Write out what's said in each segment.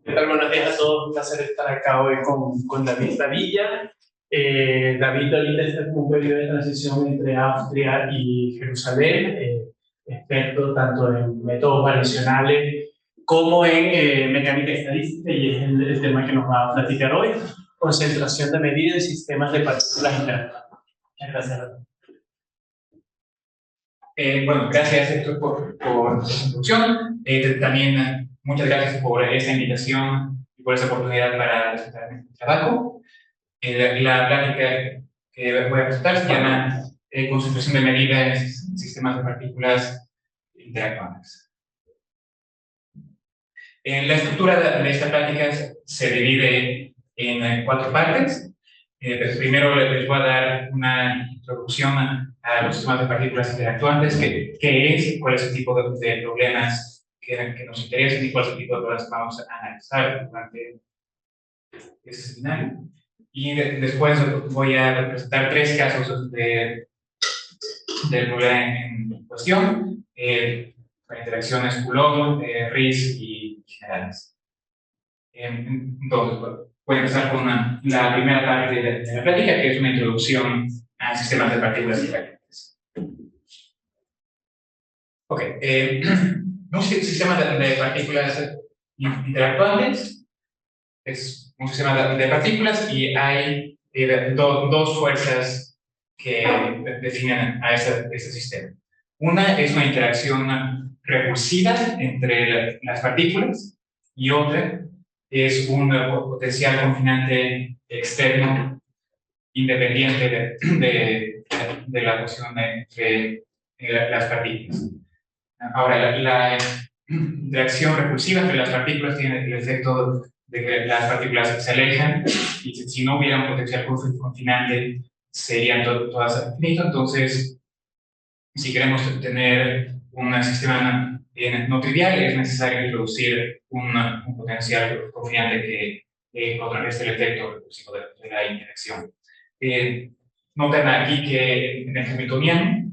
¿Qué tal? Buenos días a todos. Un placer estar acá hoy con David Davilla. David ahorita está en un periodo de transición entre Austria y Jerusalén, experto tanto en métodos variacionales como en mecánica estadística, y es el tema que nos va a platicar hoy: concentración de medidas en sistemas de partículas interactuantes. Muchas gracias. Bueno, gracias Héctor por esa introducción. También muchas gracias por esa invitación y por esa oportunidad para presentar mi trabajo. La plática que voy a presentar se llama concentración de medidas en sistemas de partículas interactuantes. La estructura de esta plática se divide en 4 partes. Primero les voy a dar una introducción a los sistemas de partículas interactuantes, qué es, cuál es el tipo de problemas que nos interesan y cuál es el tipo de problemas que vamos a analizar durante este seminario. Y después voy a presentar 3 casos del problema en cuestión, con interacciones Coulomb, RIS y generales. Entonces, voy a empezar con la primera parte de la plática, que es una introducción a sistemas de partículas interactuantes. Ok, un sistema de partículas interactuantes es un sistema de partículas y hay dos fuerzas que definen a ese sistema. Una es una interacción repulsiva entre las partículas y otra es un potencial confinante externo independiente de la fusión entre las partículas. Ahora, la interacción repulsiva entre las partículas tiene el efecto de que las partículas se alejan y si no hubiera un potencial confinante serían todas al infinito. Entonces, si queremos tener un sistema no trivial, es necesario introducir un potencial confinante que contrarreste el efecto repulsivo de la interacción. Noten aquí que en el hamiltoniano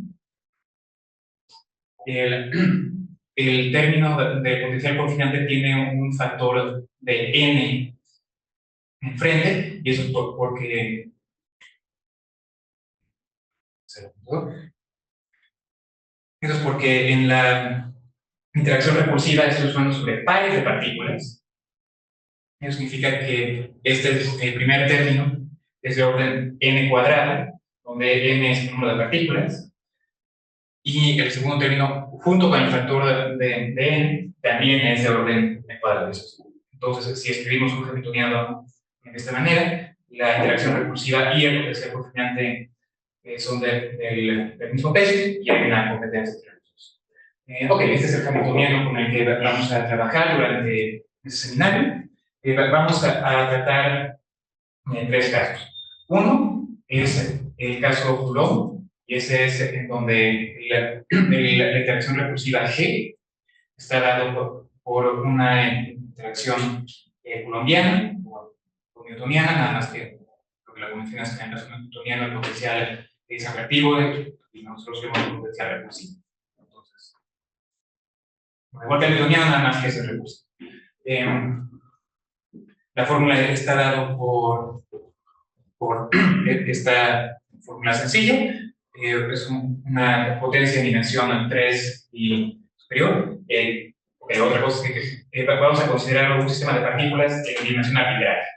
el término de potencial confinante tiene un factor de n enfrente, y eso es porque en la interacción repulsiva estoy usando sobre pares de partículas. Eso significa que este es el primer término, es de orden n cuadrado, donde n es el número de partículas, y el segundo término, junto con el factor de n, también es de orden n cuadrado. Entonces, si escribimos un hamiltoniano de esta manera, la interacción repulsiva y el potencial confinante son del mismo peso y hay una competencia entre los dos. Ok, este es el hamiltoniano con el que vamos a trabajar durante este seminario. Vamos a tratar 3 casos. Uno es el caso Coulomb, y ese es en donde la interacción repulsiva G está dado por una interacción coulombiana o newtoniana, nada más que lo que la convención es que en el caso newtoniano el potencial es atractivo y nosotros vemos el potencial repulsivo. Entonces, igual que el newtoniano, nada más que es el repulsivo. La fórmula está dada por esta fórmula sencilla. Es una potencia en dimensión 3 y superior. Otra cosa es que vamos a considerar un sistema de partículas en dimensión arbitraria.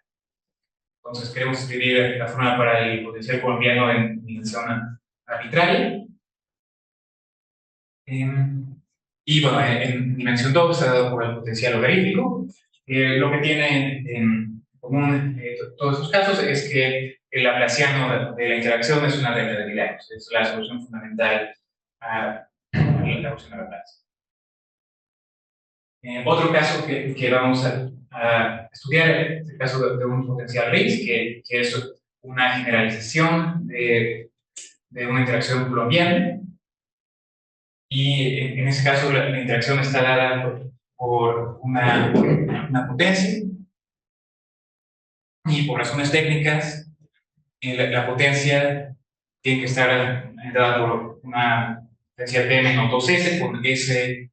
Entonces queremos escribir la fórmula para el potencial colombiano en dimensión arbitraria. Y bueno, en dimensión 2 está dado por el potencial logarítmico. Lo que tiene en común todos estos casos es que el laplaciano de la interacción es una regla de Milhares. Es la solución fundamental a la ecuación de Laplace. Otro caso que vamos a estudiar es el caso de un potencial RIS, que es una generalización de una interacción colombiana. Y en ese caso la interacción está dada por una potencia, y por razones técnicas la potencia tiene que estar dada por una potencia T menos 2S con S,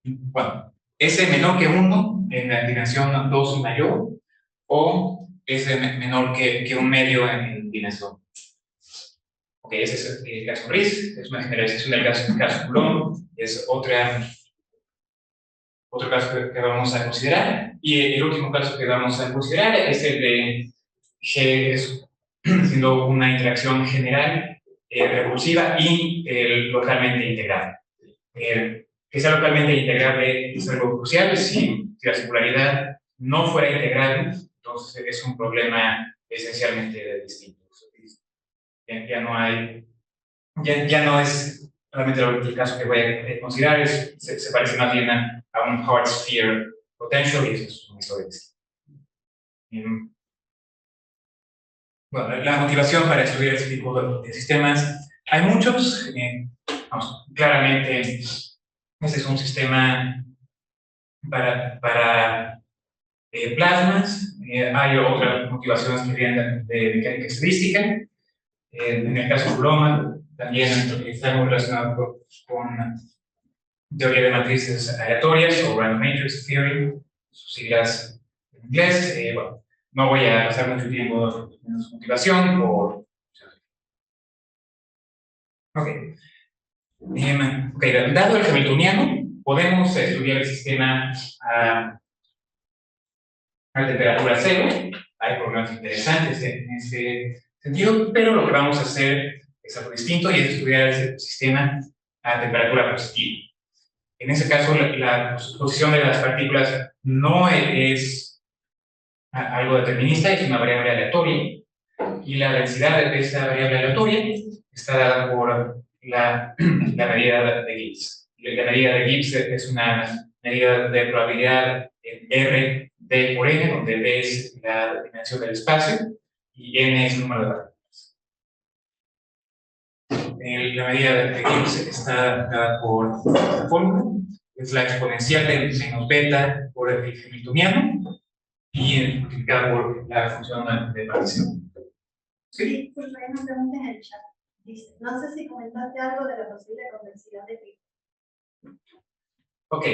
bueno, S menor que 1 en la dimensión 2 y mayor, o S menor que un medio en dimensión. Ok, ese es el caso RISC, es una generalización del caso Coulomb, es otro caso que vamos a considerar. Y el último caso que vamos a considerar es el de G siendo una interacción general, recursiva y localmente integrable. Que sea localmente integrable es algo crucial. Si la singularidad no fuera integrable, entonces es un problema esencialmente distinto. Ya no hay, ya no es realmente el caso que voy a considerar, se parece más bien a un hard sphere potential, y eso es una historia distinta. Bueno, la motivación para estudiar este tipo de sistemas, hay muchos. Vamos, claramente, este es un sistema para plasmas. Hay otras motivaciones que vienen de mecánica estadística. En el caso de Coulomb, también está muy relacionado con teoría de matrices aleatorias o random matrix theory, sus siglas en inglés. Bueno, no voy a pasar mucho tiempo en su motivación por... Ok. Dado el hamiltoniano, podemos estudiar el sistema a temperatura cero. Hay problemas interesantes en ese sentido, pero lo que vamos a hacer es algo distinto, y es estudiar el sistema a temperatura positiva. En ese caso, la posición de las partículas no es algo determinista, es una variable aleatoria, y la densidad de esa variable aleatoria está dada por la medida de Gibbs. La medida de Gibbs es una medida de probabilidad en R d por n, donde d es la dimensión del espacio y n es el número de partículas. La medida de Gibbs está dada por esta fórmula, es la exponencial de menos beta por el hamiltoniano y multiplicada por la función de partición. Sí. Pues hay una pregunta en el chat. Dice, no sé si comentaste algo de la posible convexidad de Pico. Ok,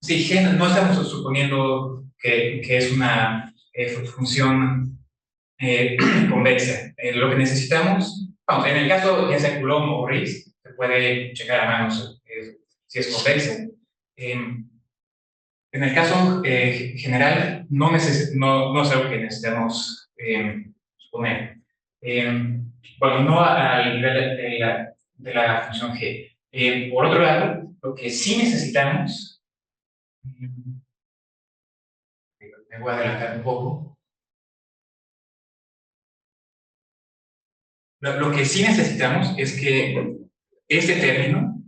sí, no estamos suponiendo que es una función convexa. Lo que necesitamos, vamos, en el caso ya sea Coulomb o RISC, se puede checar a mano si es convexa. En el caso general, no es algo que necesitamos suponer. Bueno, no al nivel de la función G. Por otro lado, lo que sí necesitamos, me voy a adelantar un poco. Lo que sí necesitamos es que este término,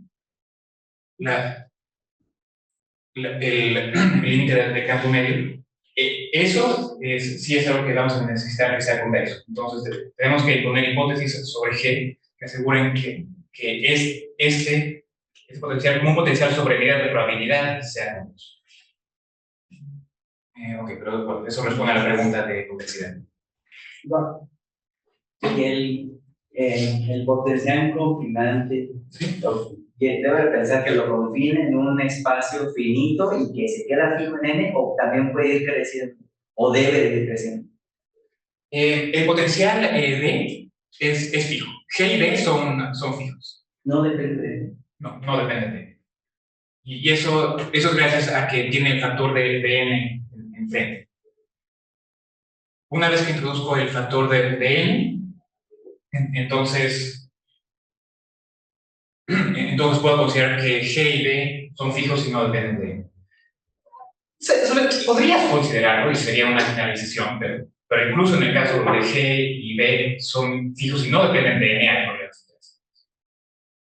el límite de campo medio, eso sí es algo que vamos a necesitar que sea convexo. Entonces, tenemos que poner hipótesis sobre G que aseguren que este potencial, como un potencial sobre medida de probabilidad, sea convexo. Ok, pero bueno, eso responde a la pregunta de convexidad. Bueno, el potencial confinante, ¿Sí? debe pensar que lo confine en un espacio finito y que se queda fijo en n, o también puede ir creciendo, o debe ir creciendo. El potencial D es fijo. G y D son fijos. No depende de n. No dependen de n. Y eso es gracias a que tiene el factor de n enfrente. Una vez que introduzco el factor de n, entonces puedo considerar que G y D son fijos y no dependen de n. Podrías considerarlo y sería una generalización, pero incluso en el caso de G y B son fijos y no dependen de n, hay problemas.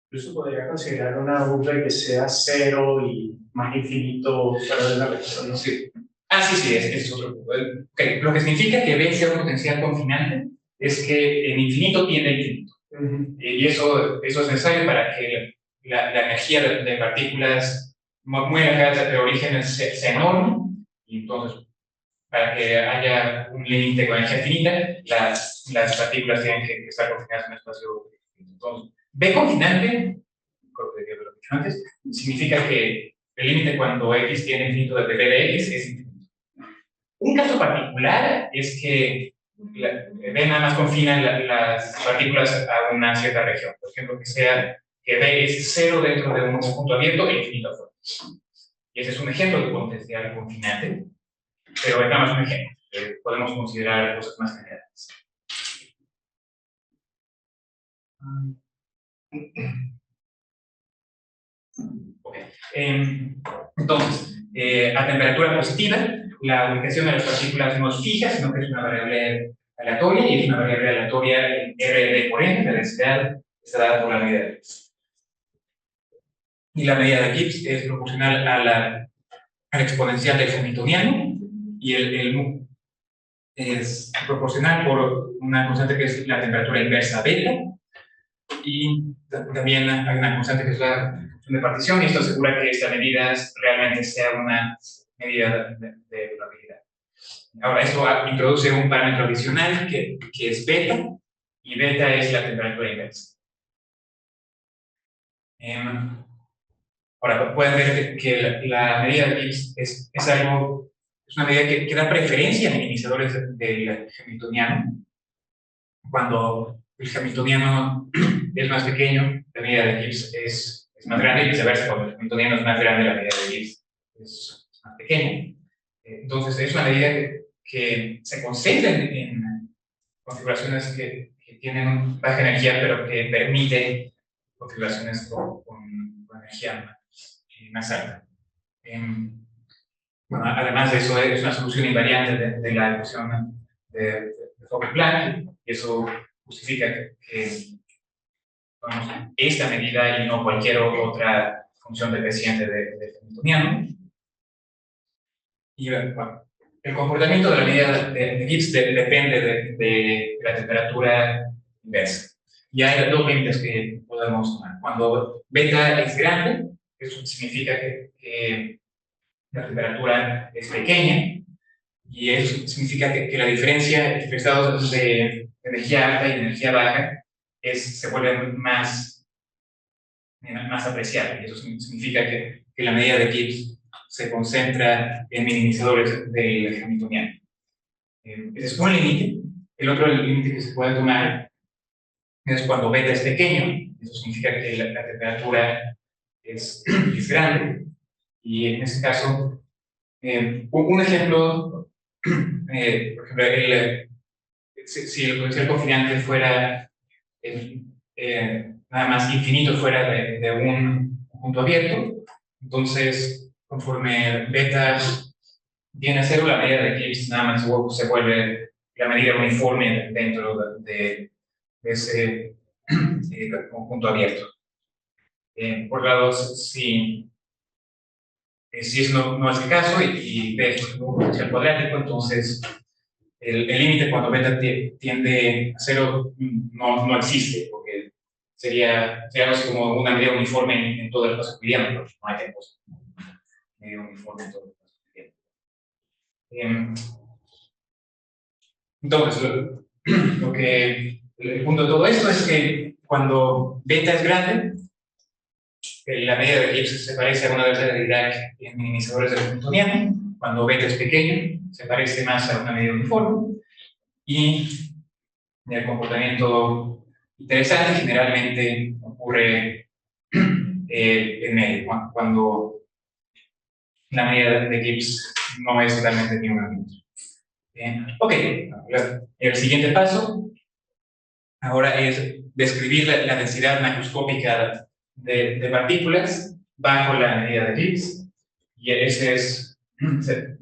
Incluso podría considerar una V que sea cero y más infinito fuera de la vector. Sí. Sí, ese es otro punto. Okay. Lo que significa que B sea un potencial confinante es que en infinito tiende infinito. Y eso es necesario para que la energía de partículas muy alejadas de origen sea enorme, y entonces para que haya un límite con energía finita, las partículas tienen que estar confinadas en un espacio finito. Entonces, B confinante, creo que lo que he dicho antes, significa que el límite cuando x tiene infinito de p de x es infinito. Un caso particular es que B nada más confina las partículas a una cierta región. Por ejemplo, que B es 0 dentro de un conjunto abierto e infinito afuera. Y ese es un ejemplo de potencial confinante, pero es nada más un ejemplo. Podemos considerar cosas más generales. Okay. Entonces, a temperatura positiva, la ubicación de las partículas no es fija, sino que es una variable aleatoria, y es una variable aleatoria en RD por N, la densidad está dada por la medida de Gibbs. Y la medida de Gibbs es proporcional a la exponencial del Hamiltoniano, y el mu es proporcional por una constante que es la temperatura inversa beta, y también hay una constante que es la función de partición, y esto asegura que esta medida realmente sea una medida de probabilidad. Ahora, esto introduce un parámetro adicional que es beta, y beta es la temperatura inversa. Ahora, pueden ver que la medida de Gibbs es una medida que da preferencia a minimizadores del Hamiltoniano. Cuando el Hamiltoniano es más pequeño, la medida de Gibbs es más grande, y viceversa, cuando el Hamiltoniano es más grande, la medida de Gibbs es más pequeña. Entonces, es una medida que se concentra en configuraciones que tienen baja energía, pero que permite configuraciones con energía más alta. Bueno, además de eso, es una solución invariante de la ecuación de Fokker-Planck, y eso justifica que esta medida y no cualquier otra función decreciente del Hamiltoniano. Y bueno, el comportamiento de la medida de Gibbs depende de la temperatura inversa. Y hay dos límites que podemos tomar. Cuando beta es grande, eso significa que la temperatura es pequeña, y eso significa que la diferencia entre estados de energía alta y energía baja se vuelve más apreciable. Y eso significa que la medida de Gibbs se concentra en minimizadores del Hamiltoniano. Ese es un límite. El otro límite que se puede tomar es cuando beta es pequeño. Eso significa que la temperatura es grande. Y en ese caso, un ejemplo, por ejemplo, si el potencial confinante fuera nada más infinito fuera de un conjunto abierto, entonces conforme beta viene a 0, la medida de Gibbs nada más se vuelve la medida uniforme dentro de ese conjunto abierto. Por otro lado, si eso no es el caso y B es un potencial cuadrático, entonces el límite cuando beta tiende a 0 no existe, porque sería algo así como una medida uniforme en todo el espacio euclidiano, pero no hay tiempos medida uniforme en todo el espacio euclidiano. Entonces, el punto de todo esto es que cuando beta es grande, la medida de Gibbs se parece a una delta de Dirac en minimizadores del Hamiltoniano. Cuando beta es pequeño, se parece más a una medida uniforme. Y el comportamiento interesante generalmente ocurre en medio, cuando la medida de Gibbs no es realmente ni una ni otra. Ok, el siguiente paso ahora es describir la densidad macroscópica de partículas bajo la medida de Gibbs, y ese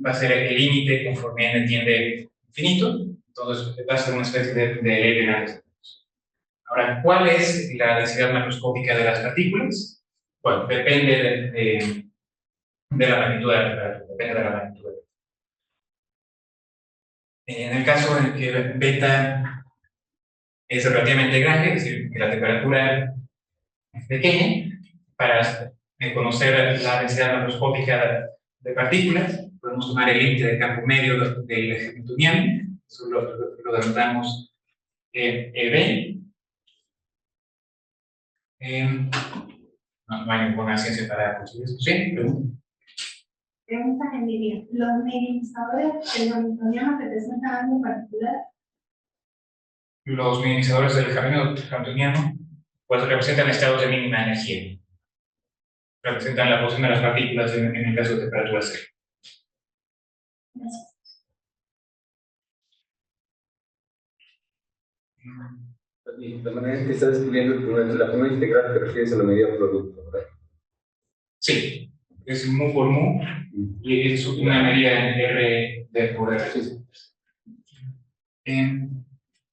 va a ser el límite conforme n tiende infinito. Entonces va a ser una especie de ley de grandes. Ahora, ¿cuál es la densidad macroscópica de las partículas? Bueno, depende de la magnitud de la temperatura, depende de la magnitud. En el caso en el que beta es relativamente grande, es decir, que la temperatura es pequeña, para conocer la densidad macroscópica de partículas, podemos tomar el límite de campo medio del Hamiltoniano, eso lo denotamos EB. no hay ninguna ciencia para conseguir eso. ¿Sí? Pregunta. Pregunta en línea. ¿Los minimizadores del hamiltoniano representan algo en particular? Los minimizadores del hamiltoniano pues representan estados de mínima energía. Representan la posición de las partículas en el caso de temperatura cero. Gracias. De manera en que estás escribiendo la primera integral te refieres a la medida producto, ¿verdad? Sí, es mu por mu y es una medida en R de por R.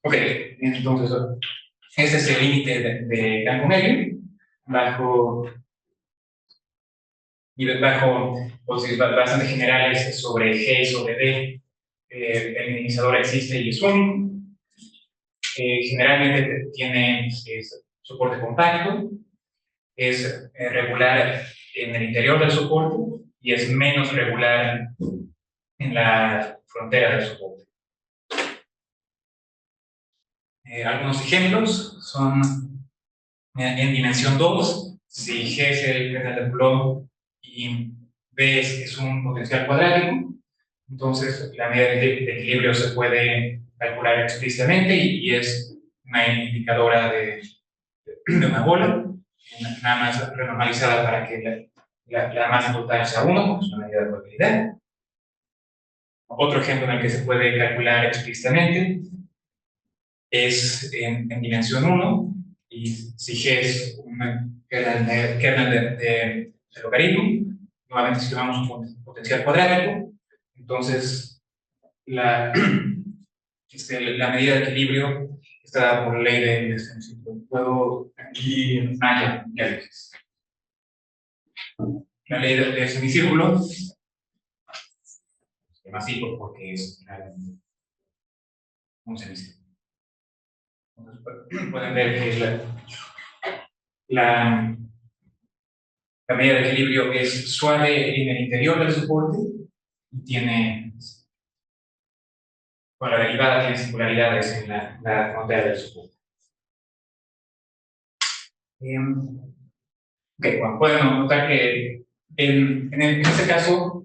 Ok, entonces este es el límite de campo medio bajo pues, bastante generales sobre G y sobre D. El minimizador existe y es único. Generalmente tiene soporte compacto, es regular en el interior del soporte y es menos regular en la frontera del soporte. Algunos ejemplos son en dimensión 2, si G es el kernel de Coulomb y B es un potencial cuadrático, entonces la medida de equilibrio se puede calcular explícitamente y es una indicadora de una bola, nada más renormalizada para que la masa total sea 1, porque es una medida de probabilidad. Otro ejemplo en el que se puede calcular explícitamente es en dimensión 1, y si G es un kernel de logaritmo, nuevamente si tomamos un potencial cuadrático, entonces la medida de equilibrio está dada por ley de extensión. Puedo aquí, ya lo hice. La ley de semicírculo se llama así porque es un semicírculo. Entonces, pueden ver que la medida de equilibrio es suave en el interior del soporte y tiene, bueno, la derivada tiene singularidades en la frontera del soporte. Ok, bueno, pueden notar que en este caso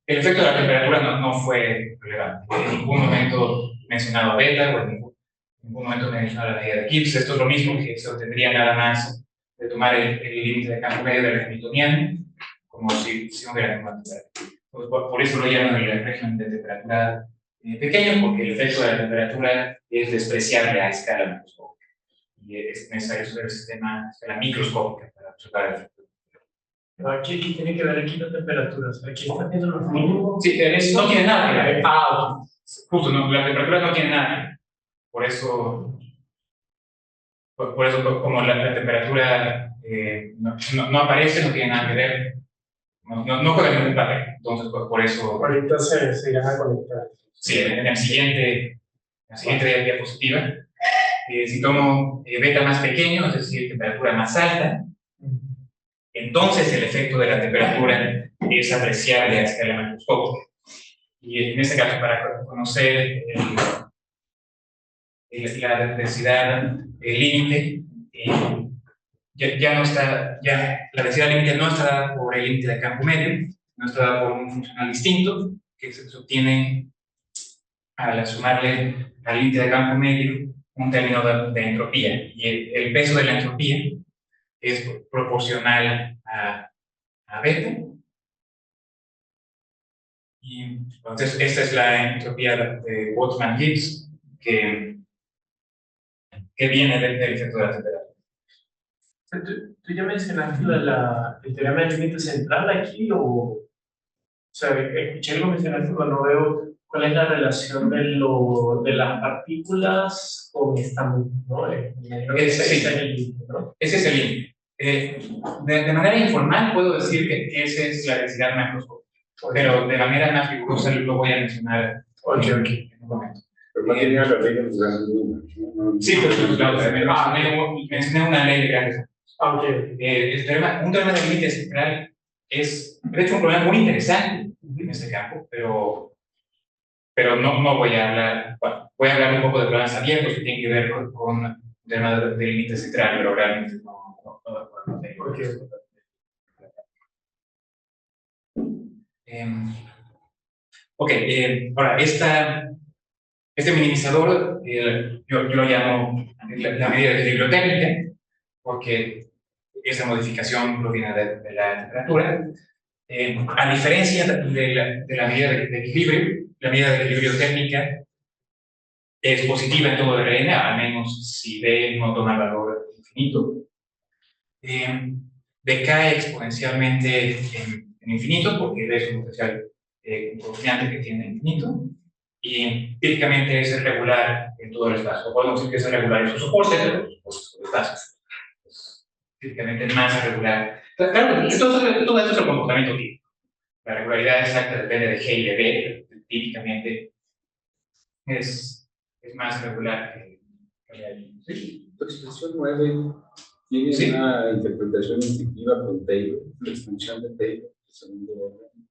el efecto de la temperatura no fue relevante. En ningún momento mencionado beta o en ningún momento mencionado la medida de Gibbs. Esto es lo mismo que se obtendría nada más de tomar el límite de campo medio del hamiltoniano, como si no hubiera ninguna temperatura. Por eso lo llaman el régimen de temperatura pequeño, porque el efecto de la temperatura es despreciable a escala macroscópica. Y es necesario saber el sistema a escala microscópica para observar el efecto. Pero aquí tiene que ver aquí las temperaturas. Aquí está viendo los mínimos. Sí, no tiene nada que ver. Ok. Justo, no, la temperatura no tiene nada que ver. Por eso, como la temperatura no aparece, no tiene nada que ver. No juega ningún papel. Entonces, por eso. Ahorita se irán a conectar. Sí, en la siguiente diapositiva, si tomo beta más pequeño, es decir, temperatura más alta, entonces el efecto de la temperatura es apreciable a escala macroscópica. Y en este caso, para conocer la densidad límite, la densidad límite no está dada por el límite de campo medio, no está dada por un funcional distinto, que se obtiene al sumarle al límite de campo medio un término de entropía. Y el peso de la entropía es proporcional a beta. Y entonces esta es la entropía de Boltzmann-Gibbs que viene del efecto de la temperatura. ¿Tú ya mencionaste el teorema del límite central aquí o sea, escuché lo mencionaste, pero no veo cuál es la relación de las partículas con esta misma, ¿no? Ese es el límite, ¿no? Ese es el límite. De manera informal puedo decir que esa es la densidad macroscópica, pero de manera más rigurosa lo voy a mencionar en un momento. Pero no tenía la ley de los grandes números. Sí, mencioné una ley de grandes números. Un teorema de límite central es, de hecho, un problema muy interesante en este campo, pero no voy a hablar, bueno, voy a hablar un poco de problemas abiertos que tienen que ver con un teorema de límite central, pero realmente no. Ok, ahora, este minimizador, yo lo llamo la medida de equilibrio técnica, porque esa modificación proviene de la temperatura. A diferencia de la medida de equilibrio, la medida de equilibrio técnica es positiva en todo el RN, al menos si D no toma el valor infinito. Decae exponencialmente en infinito, porque D es un potencial constante que tiene infinito, y típicamente es regular en todo el espacio. Podemos decir que es regular en su soporte, pero los espacios es típicamente más regular. Claro, todo esto es el comportamiento típico. La regularidad exacta depende de G y de B, pero típicamente es más regular que la línea. ¿Sí? La expresión 9 tiene una interpretación intuitiva con Taylor, la extensión de Taylor, el segundo orden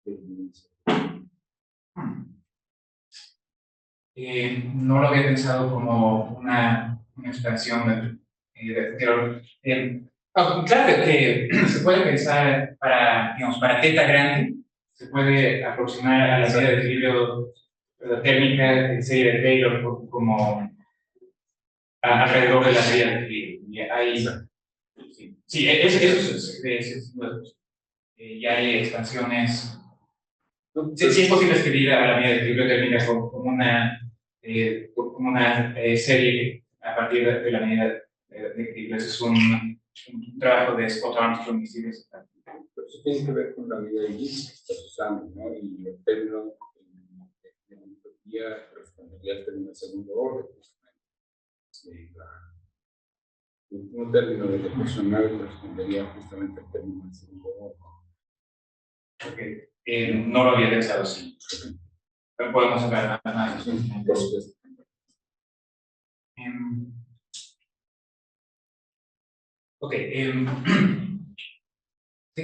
de dimensión. No lo había pensado como una expansión claro que se puede pensar para teta grande, se puede aproximar a la medida de equilibrio térmica de serie de Taylor como alrededor de la medida de equilibrio. Ya hay expansiones. Sí, es posible escribir a la medida de equilibrio térmica como una serie a partir de la medida de equilibrio. Ese es un trabajo de Scott Armstrong y Steve Stan. Pero eso tiene que ver con la medida de Gauss que estás usando, ¿no? Y el término de la entropía correspondería al término de segundo orden, justamente. El último término de la ecuación 9 correspondería justamente al término de segundo orden. Okay. No lo había pensado así. Pero podemos hablar más. Ok. Sí.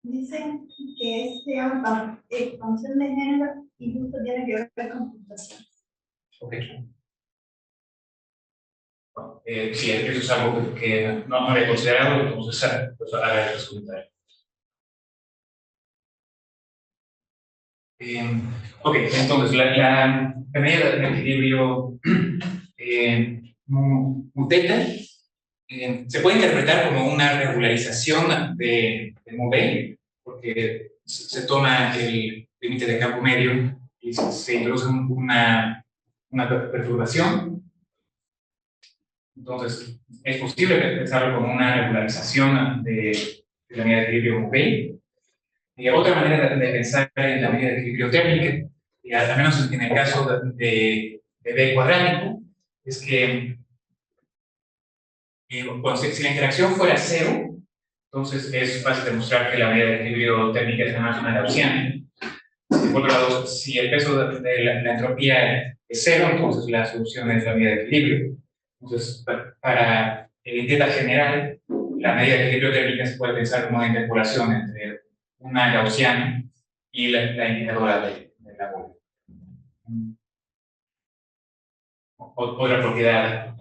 Dicen que expansión de género incluso tiene que ver con computación. Ok. Sí, eso es algo que no había considerado, entonces haga esos comentarios. Ok, entonces la medida de equilibrio mu teta se puede interpretar como una regularización de mu B, porque se toma el límite de campo medio y se introduce una perturbación. Entonces, es posible pensarlo como una regularización de la medida de equilibrio mu B. Otra manera de pensar en la medida de equilibrio térmica, al menos en el caso de B cuadrático, es que si la interacción fuera cero, entonces es fácil demostrar que la medida de equilibrio térmica es nada más una gaussiana. Por otro lado, si el peso de la entropía es cero, entonces la solución es la medida de equilibrio. Entonces, para el teta general, la medida de equilibrio térmica se puede pensar como una interpolación entre una gaussiana y la indicadora de la bola. Otra propiedad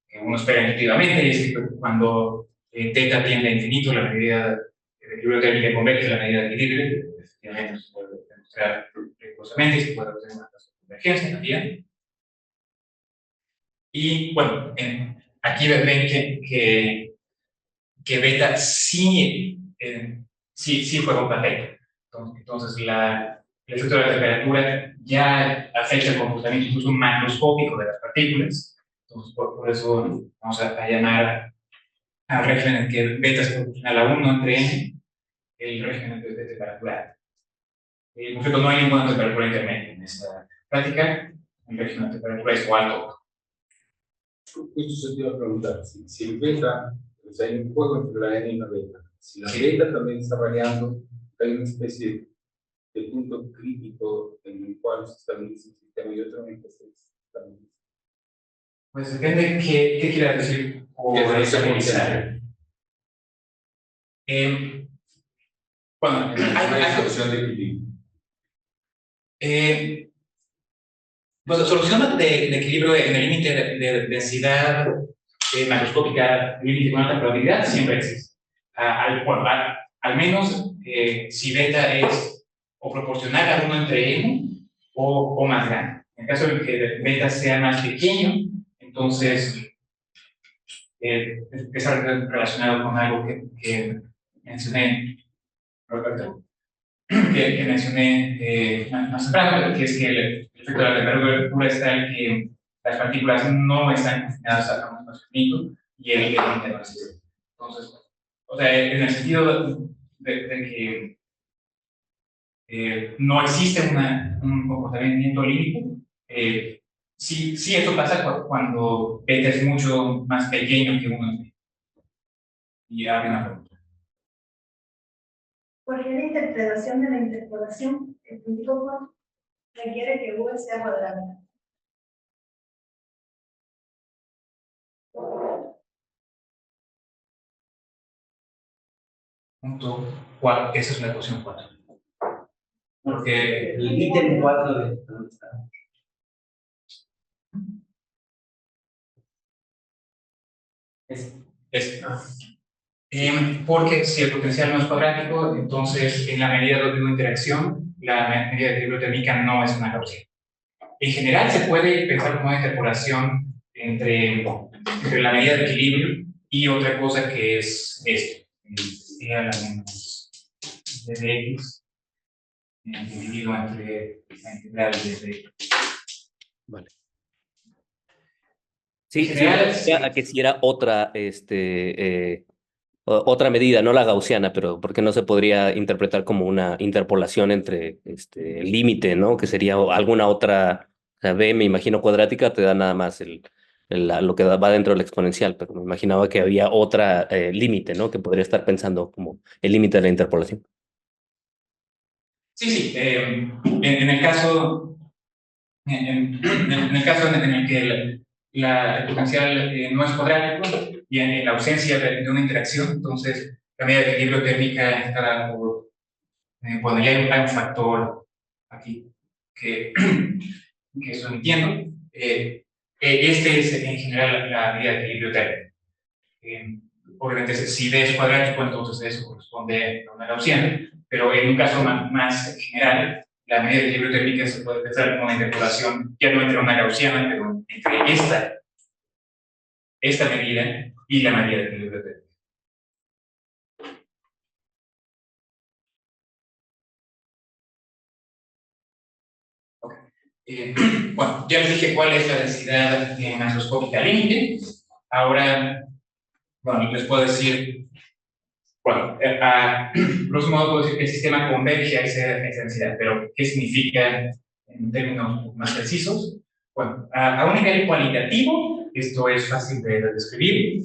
que uno espera intuitivamente es que cuando teta tiende a infinito, la medida de equilibrio térmica converge a la medida de equilibrio, efectivamente se puede demostrar rigurosamente y se puede obtener una tasa de convergencia también. Y bueno, aquí ven que beta sí juega un papel. Entonces, el efecto de la temperatura ya afecta el comportamiento incluso macroscópico de las partículas. Entonces, por eso vamos a llamar al régimen en que beta es proporcional a 1 entre n, el régimen de temperatura. Por cierto, no hay ninguna temperatura intermedia en esta práctica. El régimen de temperatura es o alto. Justo se te iba a preguntar, si el beta, o sea, hay un juego entre la n y la beta, si la beta también está variando, hay una especie de punto crítico en el cual se estabiliza el sistema y otro en el que se estabiliza. Pues depende qué quieras decir por estabilizar. Bueno, hay solución de equilibrio. Pues la solución de equilibrio en el límite de densidad macroscópica, límite con alta probabilidad, siempre existe. Al menos si beta es o proporcional a 1 entre n o más grande. En el caso de que beta sea más pequeño, entonces es algo relacionado con algo que mencioné, que mencioné más temprano, que es que el efecto de la temperatura es tal que las partículas no están confinadas a un espacio finito y el límite no existe. Entonces, o sea, en el sentido de que no existe un comportamiento límite, sí esto pasa cuando beta es mucho más pequeño que 1. Y abre una pregunta. ¿Por qué la interpretación de la interpolación, el principio requiere que V sea cuadrática? Punto 4, esa es la ecuación 4. Porque el ítem 4 de ¿dónde está? Porque si el potencial no es cuadrático, entonces en la medida de una interacción, la medida de equilibrio térmica no es una gaussiana. En general se puede pensar como una interpolación entre la medida de equilibrio y otra cosa que es esto, sería la menos de x dividido entre la integral de. Vale. Sí, general, sí, a que si era otra, otra medida, no la gaussiana, pero porque no se podría interpretar como una interpolación entre el límite, ¿no? Que sería alguna otra, o sea, b, me imagino cuadrática, te da nada más lo que va dentro del exponencial, pero me imaginaba que había otra límite, ¿no? Que podría estar pensando como el límite de la interpolación. Sí, en el caso, en el caso en el que el potencial no es cuadrático y en la ausencia de una interacción, entonces la medida de equilibrio térmica estará por, bueno, ya hay un factor aquí que eso entiendo. Este es en general la medida de equilibrio térmico. Obviamente, si D es cuadrático, entonces eso corresponde a una gaussiana, pero en un caso más general, la medida de equilibrio térmica se puede pensar como una interpolación, ya no entre una gaussiana, pero entre esta medida y la medida de equilibrio térmico. Bueno, ya les dije cuál es la densidad macroscópica límite. Ahora, bueno, les puedo decir, bueno, a grosso modo puedo decir que el sistema converge a esa densidad, pero ¿qué significa en términos más precisos? Bueno, a un nivel cualitativo, esto es fácil de describir.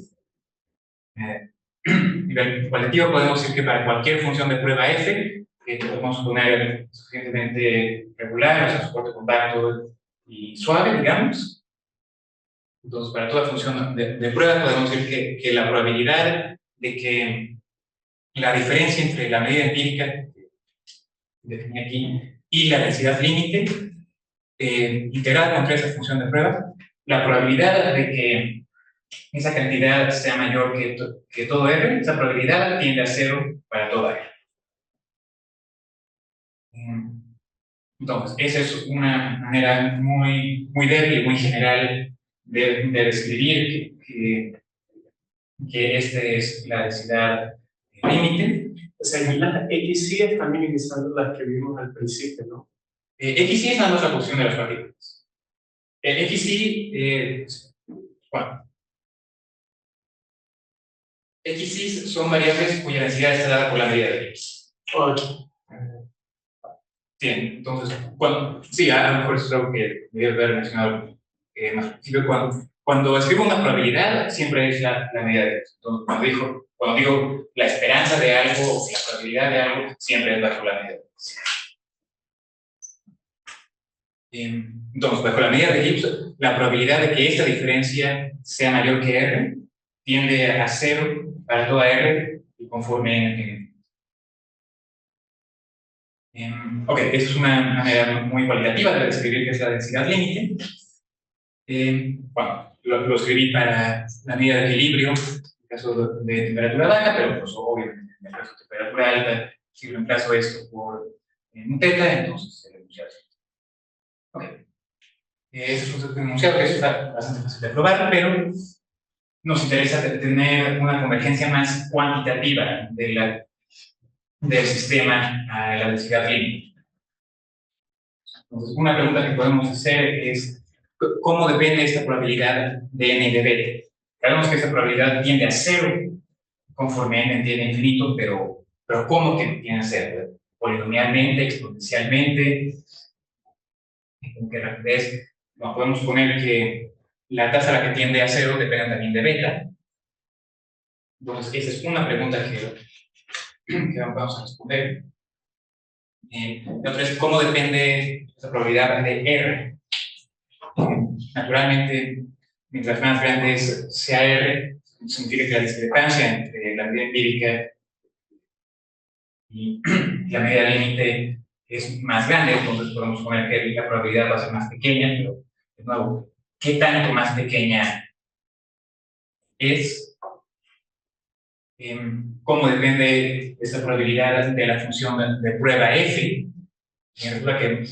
A nivel cualitativo podemos decir que para cualquier función de prueba f, que podemos poner suficientemente regular, o sea, soporte compacto y suave, digamos. Entonces, para toda función de prueba podemos decir que la probabilidad de que la diferencia entre la medida empírica que definí aquí y la densidad límite integrada contra esa función de prueba, la probabilidad de que esa cantidad sea mayor que todo R, esa probabilidad tiende a 0 para toda R. Entonces, esa es una manera muy débil y muy general de describir que esta es la densidad límite. O sea, y las XY están minimizando las que vimos al principio, ¿no? XY es nada más la posición de las partículas. XY, bueno, XY son variables cuya densidad está dada por la medida de X. Bien, entonces, sí, a lo mejor eso es algo que debí haber mencionado más al principio. Cuando escribo una probabilidad, siempre es la medida de X. Entonces, cuando digo la esperanza de algo o la probabilidad de algo, siempre es bajo la medida de X. Entonces, bajo la medida de Gibbs, la probabilidad de que esta diferencia sea mayor que R tiende a 0 para toda R y conforme ok, esa es una manera muy cualitativa de describir qué es la densidad límite. Bueno, lo escribí para la medida de equilibrio, en el caso de temperatura baja, pero pues, obviamente en el caso de temperatura alta Si reemplazo esto por un teta, entonces el enunciado. Ok. Este es un enunciado que es bastante fácil de probar, pero nos interesa tener una convergencia más cuantitativa del sistema a la densidad límite. Entonces, una pregunta que podemos hacer es ¿cómo depende esta probabilidad de n y de beta? Sabemos que esta probabilidad tiende a cero conforme n tiende a infinito, pero ¿cómo que tiende a cero? Polinomialmente, exponencialmente, ¿con qué rapidez? No, podemos poner que la tasa a la que tiende a cero depende también de beta. Entonces, esa es una pregunta que vamos a responder. La otra es ¿cómo depende esta probabilidad de R? Naturalmente, mientras más grande sea R, significa que la discrepancia entre la medida empírica y la medida límite es más grande, entonces podemos poner que la probabilidad va a ser más pequeña, pero de nuevo, ¿qué tanto más pequeña es? ¿Cómo depende esta probabilidad de la función de prueba f? Y resulta que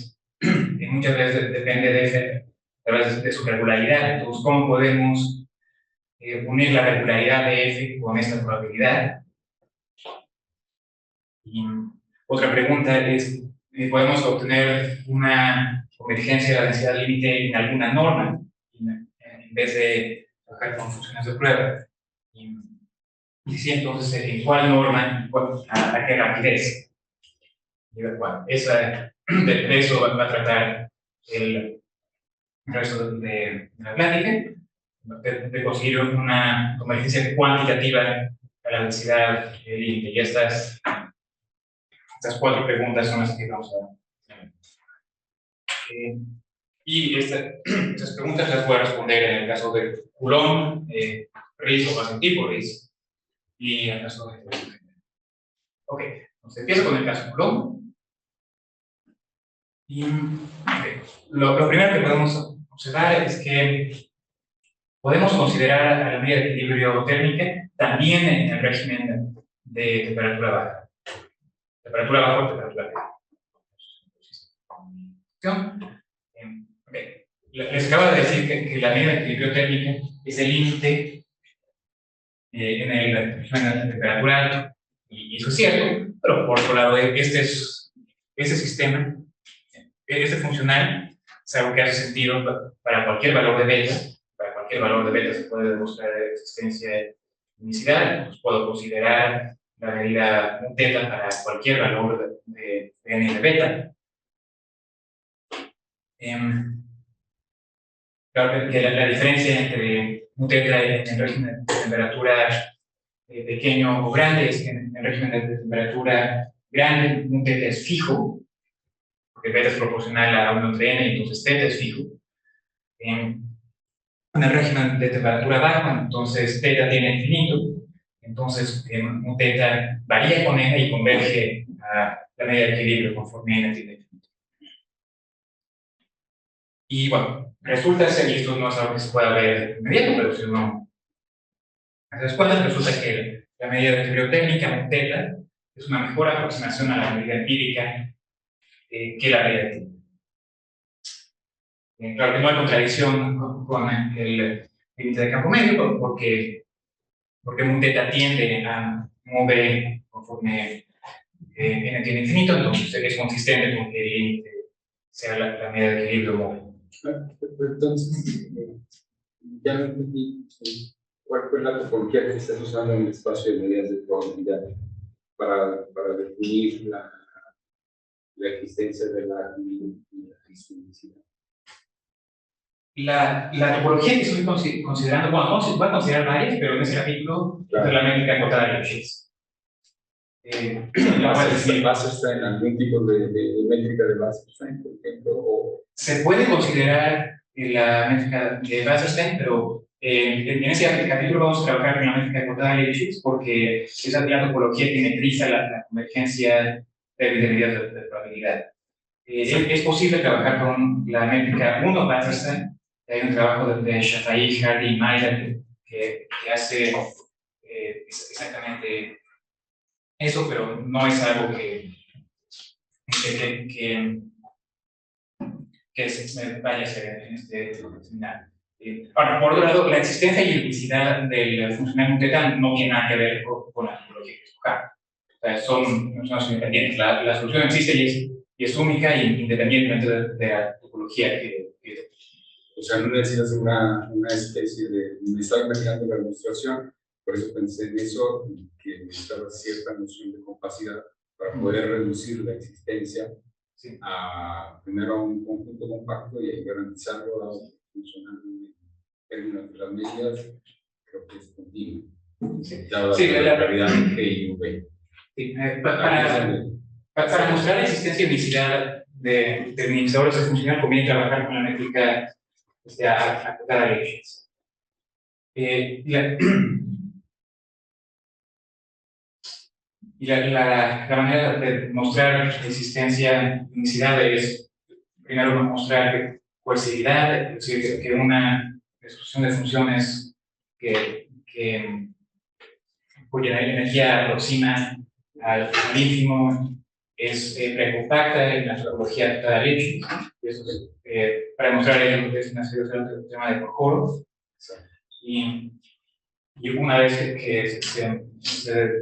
muchas veces depende de f a través de su regularidad. Entonces, ¿cómo podemos unir la regularidad de f con esta probabilidad? Y otra pregunta es, ¿podemos obtener una convergencia de la densidad límite en alguna norma en vez de trabajar con funciones de prueba? Y si entonces, ¿en cuál norma? ¿A qué rapidez? Bueno, de eso va a tratar el resto de la plática, de conseguir una convergencia cuantitativa a la densidad límite. Y estas 4 preguntas son las que vamos a ver. Y estas preguntas las voy a responder en el caso de Coulomb, Riesz o Basenti-Riesz, y en el caso de... Ok, entonces empiezo con el caso Coulomb. Y lo primero que podemos observar es que podemos considerar a la medida de equilibrio térmica también en el régimen de temperatura baja. Temperatura baja o temperatura baja. Okay. Les acabo de decir que la medida de equilibrio térmica es el límite en el régimen de temperatura alta, y eso es cierto, pero por otro lado, este sistema, este funcional, es algo que hace sentido para cualquier valor de beta. Para cualquier valor de beta se puede demostrar la existencia de unicidad. Pues puedo considerar la medida teta para cualquier valor de n y de beta. Claro que la diferencia entre un teta en el régimen de temperatura pequeño o grande es que en el régimen de temperatura grande un teta es fijo, porque beta es proporcional a 1 entre n, entonces teta es fijo. En el régimen de temperatura baja, entonces teta tiene infinito, entonces un teta varía con n y converge a la medida de equilibrio conforme n tiene infinito. Y bueno, resulta ser, y esto no es algo que se pueda ver de inmediato, pero si uno hace las cuentas, resulta que la medida de equilibrio técnica, un teta, es una mejor aproximación a la medida empírica que la medida de claro que no hay contradicción con el límite de campo medio, porque un teta tiende a mover conforme n tiene infinito, entonces es consistente con que el límite sea la medida de equilibrio móvil. Entonces, ya no entendí cuál fue la topología que estás usando en el espacio de medidas de probabilidad para definir la existencia de la distribución. La topología que estoy considerando, bueno, voy a considerar varias, pero en ese capítulo, claro, la métrica acotada de Lipschitz. ¿La base está en algún tipo de métrica de Wasserstein, por ejemplo? ¿O? Se puede considerar la métrica de Wasserstein, pero en ese capítulo vamos a trabajar con la métrica acotada de Lipschitz porque esa topología que metriza la convergencia de medidas de probabilidad. Es posible trabajar con la métrica 1 Wasserstein. Hay un trabajo de Shafai, Hardy y Mayer que hace exactamente eso, pero no es algo que se vaya a hacer en este seminario. Ahora, por otro lado, la existencia y unicidad del funcionamiento teta no tiene nada que ver con la topología que escojamos. O sea, son independientes. La solución existe y es única independientemente de la topología que O sea, no necesitas una especie de... Me estaba imaginando la demostración, por eso pensé en eso, que necesitaba cierta noción de compacidad para poder reducir la existencia a primero un conjunto compacto y garantizarlo a funcionando en términos de las medidas, creo que es continuo. Sí, la realidad de G y V. Sí, para mostrar la existencia y unicidad de minimizadores de funcional conviene trabajar con la métrica acotada a Lipschitz. La manera de mostrar existencia y unicidad es primero mostrar coercividad, es decir, que una expresión de funciones cuya energía aproxima al ínfimo es precompacta en la topología acotada a Lipschitz. Eso es, para demostrar ello es necesario el tema de Corjoro. Y una vez que se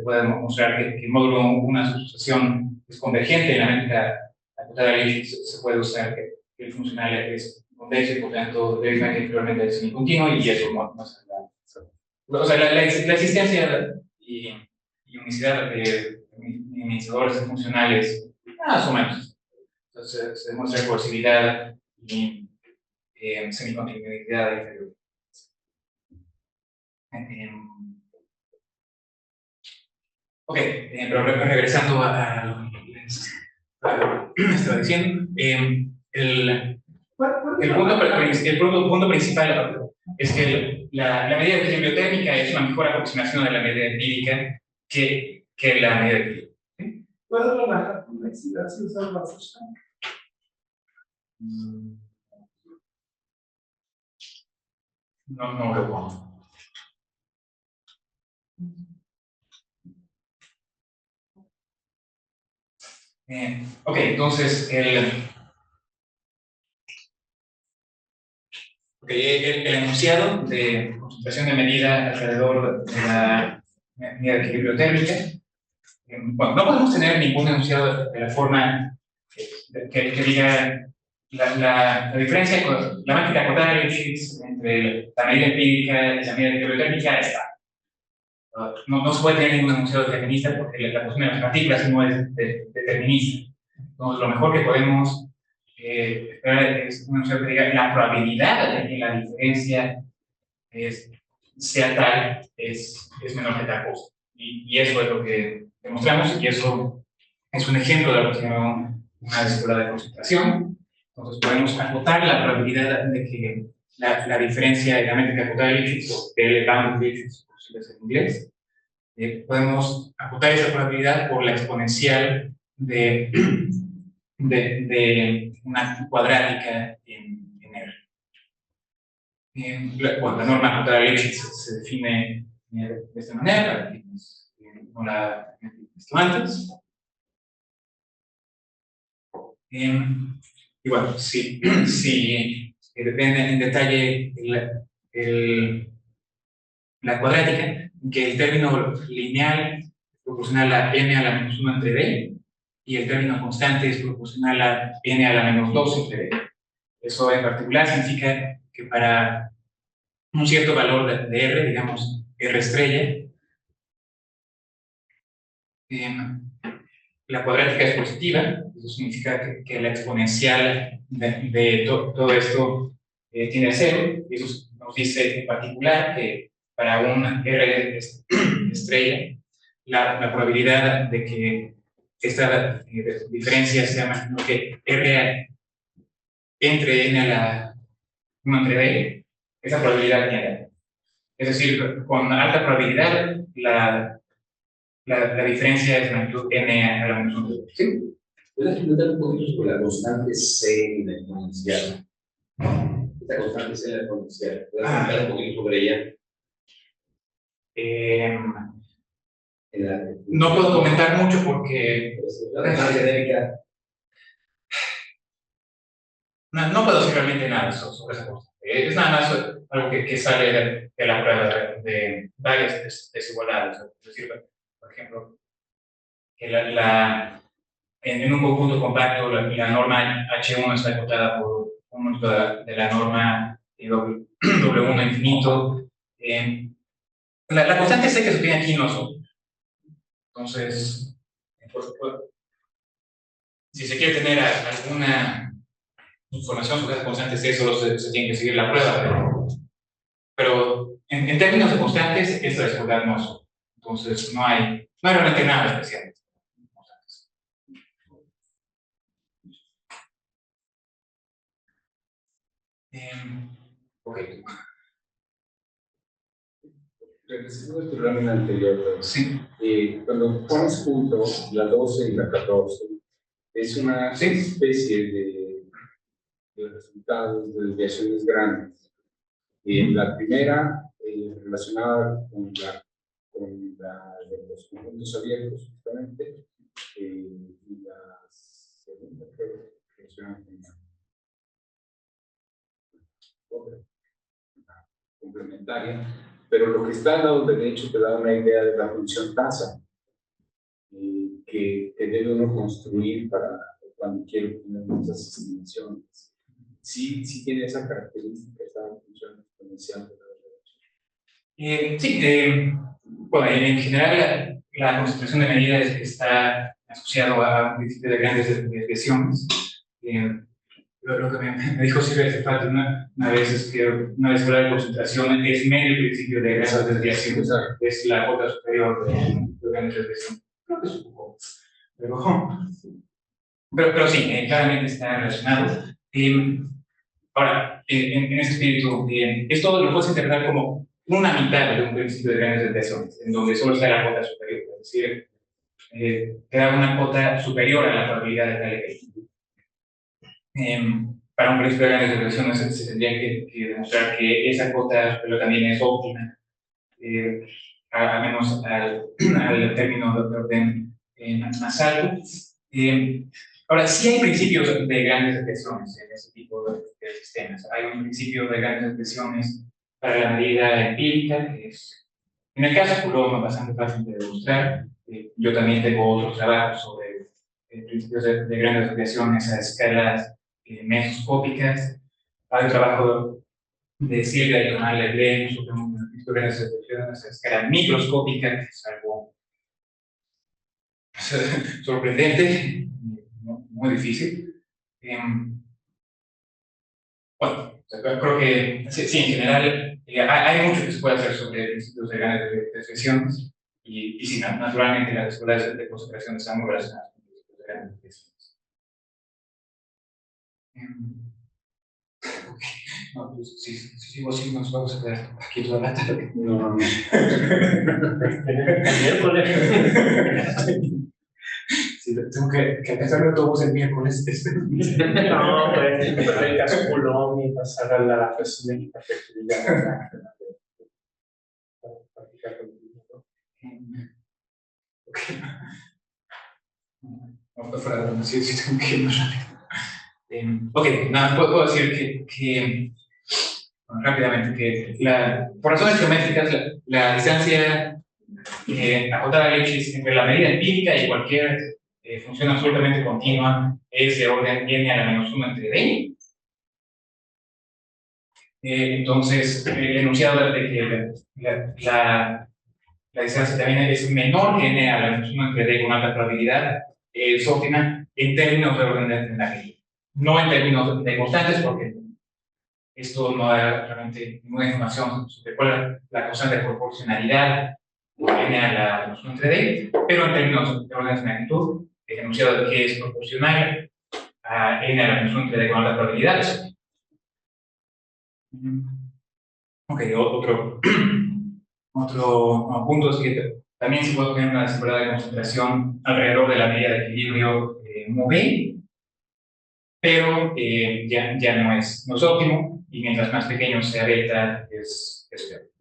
puede mostrar que el módulo una sustitución es convergente en la métrica acotada a Lipschitz, se puede usar que el funcional es convexo y por tanto debidamente inferiormente es semicontinuo y eso no es la. O sea, la existencia y unicidad de minimizadores funcionales más o menos. Entonces se demuestra coercividad y semicontinuidad inferior. Ok, pero regresando a lo que les estaba diciendo, el punto principal es que la medida de equilibrio térmica es una mejor aproximación de la medida empírica que la medida empírica. ¿Puedo trabajar con complejidad sin usar la fuerza? No lo pongo. Ok, entonces el enunciado de concentración de medida alrededor de la medida de equilibrio térmica. Bueno, no podemos tener ningún enunciado de la forma que diga la diferencia con la métrica acotada de Lipschitz entre la medida empírica y la medida de equilibrio térmica está. No se puede tener ningún enunciado determinista porque la posición de las partículas no es determinista. Entonces, lo mejor que podemos esperar es un enunciado que diga la probabilidad de que la diferencia sea tal es menor que tal cosa. Y eso es lo que demostramos, y eso es un ejemplo de lo que se llama una desigualdad de concentración. Entonces, podemos acotar la probabilidad de que la diferencia de la métrica acotada de Lipschitz, o el bounded Lipschitz, por si es en inglés, podemos acotar esa probabilidad por la exponencial de una cuadrática en R. Bueno, la norma acotada de Lipschitz se define de esta manera, para quienes no la han visto antes. Y bueno, si depende en detalle la cuadrática, que el término lineal es proporcional a n a la menos 1 entre d, y el término constante es proporcional a n a la menos 2 entre d. Eso en particular significa que para un cierto valor de r, digamos r estrella, la cuadrática es positiva. Eso significa que la exponencial de todo esto tiende a 0, y eso nos dice en particular que para un R estrella, la probabilidad de que esta diferencia sea más menor que R entre n a la 1 entre d, esa probabilidad tiende. Es decir, con alta probabilidad, la diferencia es magnitud n a la menos 1. ¿Sí? ¿Puedes comentar un poquito sobre la constante C en la exponencial? Esta constante C en la exponencial. ¿Puedes comentar un poquito sobre ella? No puedo comentar mucho porque no puedo decir realmente nada sobre esa cosa. Es nada más algo que sale de la prueba de varias desigualdades. Es decir, por ejemplo, que en un conjunto compacto la norma H1 está acotada por un múltiplo de la norma W1 infinito. La constante C que se obtiene aquí no son. Entonces, si se quiere tener alguna información sobre esas constantes C, solo se tiene que seguir la prueba. Pero en términos de constantes, esta desigualdad no son. Entonces, no hay realmente nada especial. Ok. Regresando a tu lámina anterior, Sí. Cuando pones juntos la 12 y la 14, es una especie de resultados de desviaciones grandes. La primera, relacionada con la de los conjuntos abiertos, justamente, y la segunda, creo, relacionada con la otra, complementaria, pero lo que está al lado derecho te da una idea de la función tasa que debe uno construir para cuando quiere obtener muchas estimaciones. Sí tiene esa característica, esa función exponencial de la derecha. Sí, bueno, en general la concentración de medidas está asociado a un principio de grandes desviaciones. Lo que me dijo Silvia hace falta una vez es que una desigualdad de concentración es medio principio de grandes desviaciones, es la cota superior de grandes desviaciones. Creo que es un poco, pero sí, claramente está relacionado. Ahora, en ese espíritu, esto lo puedes interpretar como una mitad de un principio de grandes desviaciones, en donde solo está la cota superior, es decir, te da una cota superior a la probabilidad de tal efecto. Para un principio de grandes desviaciones se tendría que demostrar que esa cota superior también es óptima, al menos al término de orden más alto. Ahora, sí hay principios de grandes desviaciones en ese tipo de sistemas. Hay un principio de grandes desviaciones para la medida empírica, que es, en el caso de Coulomb, bastante fácil de demostrar. Yo también tengo otros trabajos sobre principios de grandes desviaciones a escalas mesoscópicas. Hay un trabajo de Silvia y Donald Leblanc sobre un principio de grandes desviaciones a escala microscópica, que es algo sorprendente, muy difícil. Bueno, creo que sí, en general hay mucho que se puede hacer sobre principios de grandes desviaciones y sí, naturalmente las escuelas de concentración están muy relacionadas con principios de grandes desviaciones. Okay. No, pues, si sigo así, nos vamos a quedar aquí toda la tarde. No. Sí, tengo que empezar el autobús el miércoles. No, pues, pero el caso Coulomb y pasar a la presión de perfectibilidad para practicar con el mismo. No, fue fuera de broma, sí, tengo que ir más rápido. Ok, nada, puedo decir que bueno, rápidamente, que por razones geométricas, la distancia acotada a Lipschitz entre la medida empírica y cualquier función absolutamente continua es de orden n a la menos 1 entre d. Entonces, el enunciado de que la distancia también es menor que n a la menos 1 entre d con alta probabilidad es óptima en términos de orden de entrenamiento. No en términos de constantes, porque esto no da realmente ninguna información sobre cuál es la constante de proporcionalidad n a la menos 1 entre d, pero en términos de orden de magnitud, el enunciado de que es proporcional a n a la menos 1 entre d con alta probabilidad. Ok, otro punto es que también se puede tener una desigualdad de concentración alrededor de la medida de equilibrio μB, pero ya no es óptimo, y mientras más pequeño sea beta, es peor.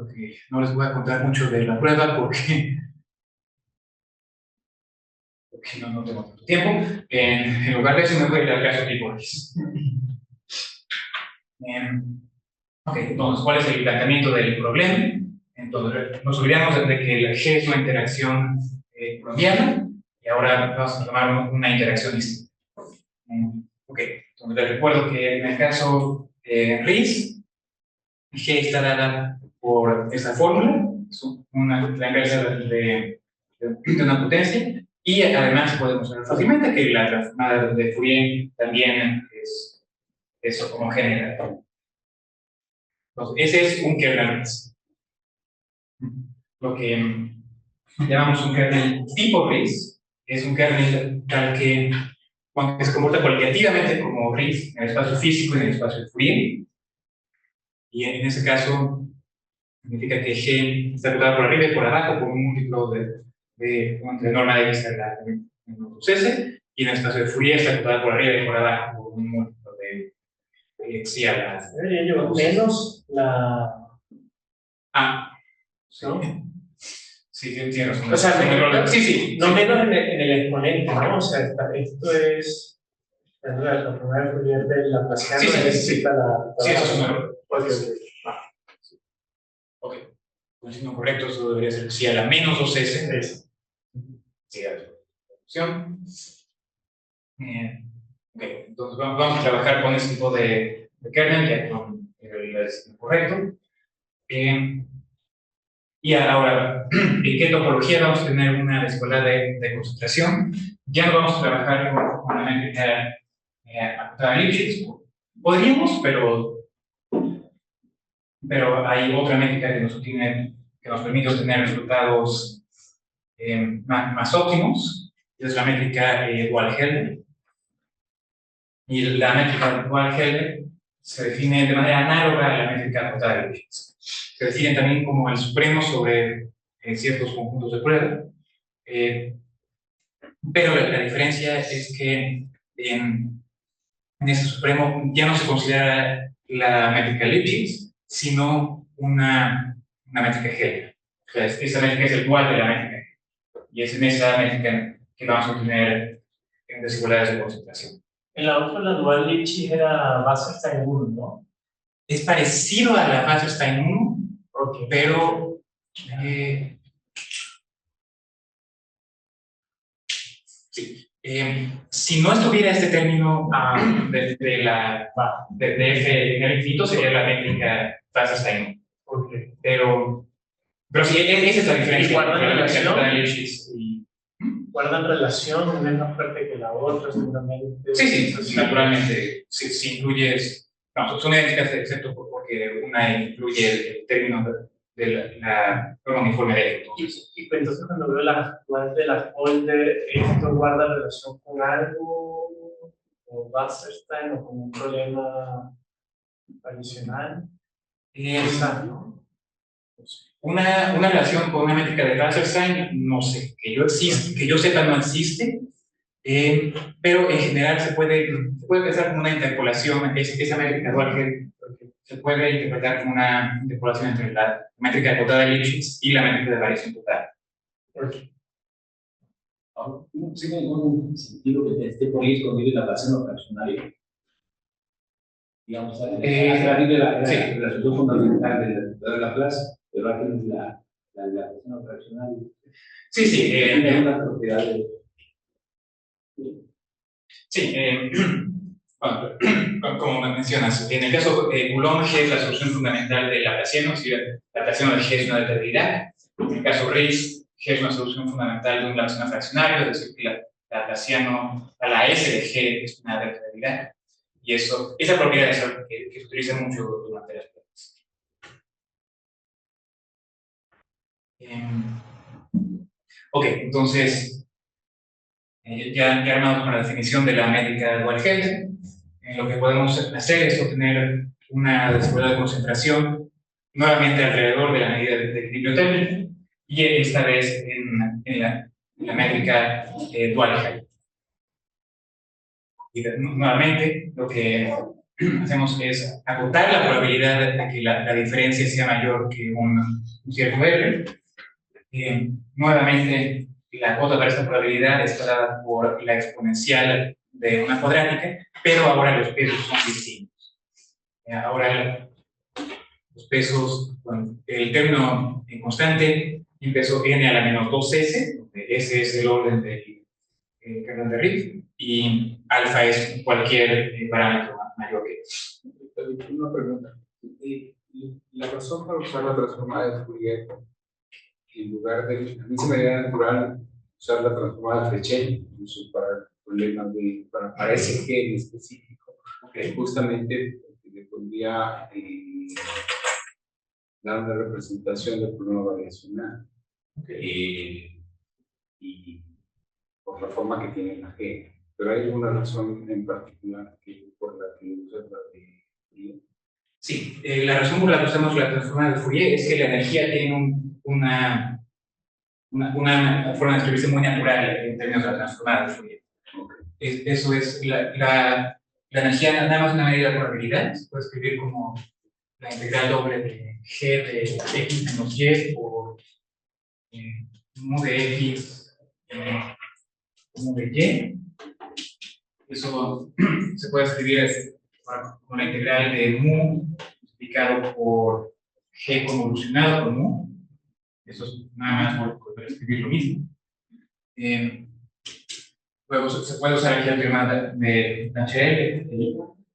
creo que no les voy a contar mucho de la prueba porque no tengo tanto tiempo. En lugar de eso me voy a ir al caso tipo Riis. Ok, entonces, ¿cuál es el planteamiento del problema? Entonces, nos olvidamos de que el G es una interacción colombiana y ahora vamos a tomar una interacción distinta. Ok, entonces les recuerdo que en el caso de Riis, G está dada por esta fórmula, es la inversa de una potencia, y además podemos ver fácilmente que la transformada de Fourier también es homogénea. Entonces, ese es un kernel. Lo que llamamos un kernel tipo Riis es un kernel tal que se comporta cualitativamente como Riis en el espacio físico y en el espacio de Fourier. Y en ese caso significa que G está acotada por arriba y por abajo por un múltiplo de norma de vista en S, y en el espacio de Fourier está acotada por arriba y por abajo por un múltiplo de xi a la... Debería llevar menos la... Ah, ¿no? Sí, tiene razón. O sea, sí. No menos en el exponente, ¿no? O sea, esto es la primera Fourier del Laplaciano, necesita la... Sí, eso es un error. Ok. Con el signo correcto, eso debería ser xi a la menos 2s. Sí, a la opción. Ok, entonces vamos a trabajar con ese tipo de kernel, ya con el signo correcto. Y ahora, ¿en qué topología vamos a tener una desigualdad de concentración? Ya no vamos a trabajar con la métrica acotada de Lipschitz. Podríamos, pero hay otra métrica que nos permite obtener resultados más óptimos, que es la métrica Dual-Helder. Y la métrica Dual-Helder se define de manera análoga a la métrica acotada de Lipschitz. Se define también como el supremo sobre ciertos conjuntos de prueba, pero la diferencia es que en ese supremo ya no se considera la métrica Lipschitz, sino una métrica Helder. O sea, esa métrica es el dual de la métrica Helder, y es en esa métrica que vamos a obtener desigualdades de concentración. En la otra, la dual Lipschitz era Wasserstein 1, ¿no? Es parecido a la Wasserstein 1, okay, pero sí. Si no estuviera este término de f en el infinito, sería la métrica Wasserstein 1. Okay. Pero sí, esa es la diferencia. ¿Y guardan relación? ¿Guardan relación? ¿Una es más fuerte que la otra, seguramente? Sí, naturalmente. Si incluyes. No, son idénticas, excepto porque una incluye el término de la forma uniforme de esto. Y entonces, cuando veo las actuales de las Holder, ¿esto guarda relación con algo? ¿O Wasserstein? ¿O con un problema adicional? ¿No? Una relación con una métrica de Wasserstein, no sé, que yo sepa no existe, pero en general se puede pensar como una interpolación, esa métrica dual que se puede interpretar como una interpolación entre la métrica acotada de Lipschitz y la métrica de variación total. ¿No tiene ningún sentido que esté por ahí escondido en la relación fraccionaria? Digamos, a través de la resolución fundamental de Laplace, pero aquí es la relación fraccionaria. Sí. Tiene unas propiedades. Sí, bueno, como mencionas, en el caso de Coulomb, G es la solución fundamental del Laplaciano, es decir, Laplaciano de G es una delta Dirac. En el caso Riis, G es una solución fundamental de un Laplaciano fraccionario, es decir, que Laplaciano a la S de G es una delta Dirac. Y esa propiedad es algo que se utiliza mucho durante las pruebas. Ok, entonces, ya armado con la definición de la métrica Dual-Helder, lo que podemos hacer es obtener una desigualdad de concentración nuevamente alrededor de la medida de equilibrio térmico, y esta vez en la métrica Dual-Helder. Y nuevamente lo que hacemos es acotar la probabilidad de que la diferencia sea mayor que un cierto R. Nuevamente, la cuota para esta probabilidad está dada por la exponencial de una cuadrática, pero ahora los pesos son distintos. Ahora los pesos, bueno, el término en constante empezó n a la menos 2s, donde s es el orden del kernel de Riff, y alfa es cualquier parámetro mayor que eso. Una pregunta. La razón para usar la transformada de Fourier, en lugar de, a mí se me haría natural usar la transformada de Frechet, incluso para problemas para ese gen específico, justamente porque le podría dar una representación del problema variacional. Y por la forma que tiene la G. Pero hay una razón en particular por la que usas la de Fourier. Sí, la razón por la que usamos la transformada de Fourier es que la energía tiene una forma de escribirse muy natural en términos de la transformada de Fourier. Eso es, la energía nada más una medida de probabilidad, se puede escribir como la integral doble de g de x menos y por mu de x mu de y. Eso se puede escribir con la integral de mu multiplicado por g convolucionado por mu. Eso es nada más por poder escribir lo mismo. Luego se puede usar aquí el teorema de HL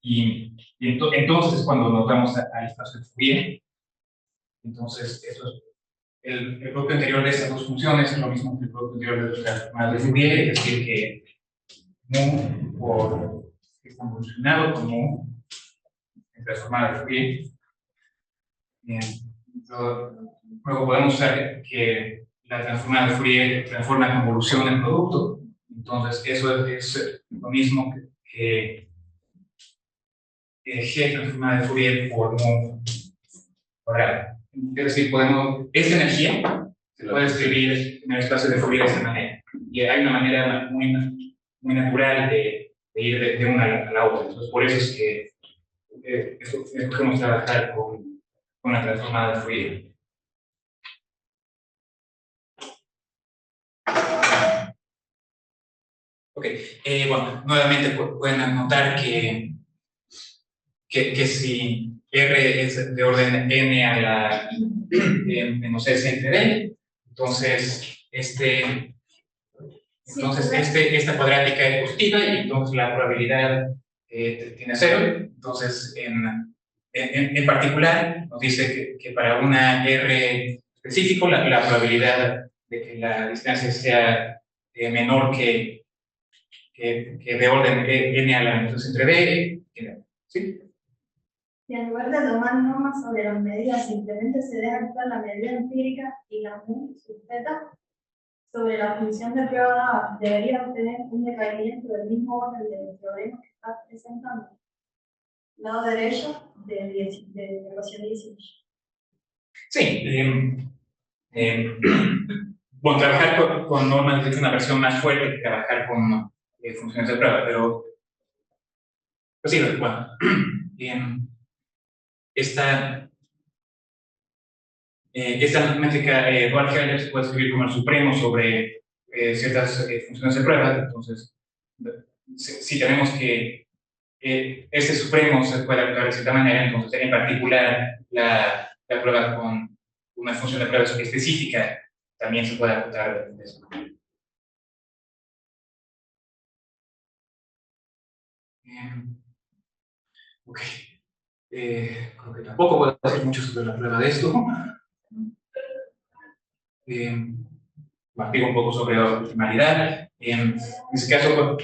y entonces es cuando nos vamos al espacio de Fourier. Entonces, eso es el producto interior de estas dos funciones es lo mismo que el producto interior de las transformadas de Fourier, es decir, que mu por g convolucionado por mu transformada de Fourier. Luego podemos usar que la transformada de Fourier transforma la convolución en producto. Entonces, eso es lo mismo que g transformada de Fourier por mu cuadrado. Es decir, esta energía se puede escribir en el espacio de Fourier de esta manera. Y hay una manera muy natural de ir de una a la otra. Entonces, por eso es que escogemos trabajar con la transformada de Fourier. Ok, bueno, nuevamente pueden notar que si R es de orden n a la menos s entre d, entonces esta cuadrática es positiva y entonces la probabilidad tiene 0. Entonces, en particular, nos dice que para una R específico, la probabilidad de que la distancia sea menor que de orden n a la menos entre d, ¿sí? Y en lugar de tomar normas sobre las medidas, simplemente se deja actuar la medida empírica y la mu sujeta sobre la función de prueba dada, debería obtener un decaimiento del mismo orden del teorema que está presentando. Lado derecho de ecuación 18. Sí. Bueno, trabajar con normas es una versión más fuerte que trabajar con funciones de prueba, pero sí, bueno. Esta métrica Dual-Heller se puede escribir como el supremo sobre ciertas funciones de prueba. Entonces, si tenemos que ese supremo se puede actuar de cierta manera, entonces en particular la prueba con una función de prueba específica también se puede actuar de esa manera. Ok. Creo que tampoco puedo decir mucho sobre la prueba de esto. Digo un poco sobre la optimalidad. En este caso,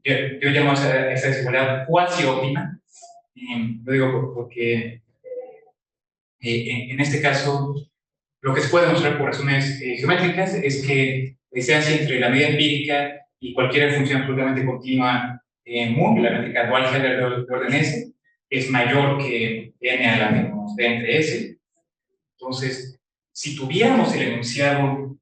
yo llamo a esta desigualdad cuasi óptima. Lo digo porque en este caso, lo que se puede demostrar por razones geométricas es que la distancia entre la medida empírica y cualquier función absolutamente continua mu, la métrica Dual-Heller de orden S, es mayor que n a la menos d entre s. Entonces, si tuviéramos el enunciado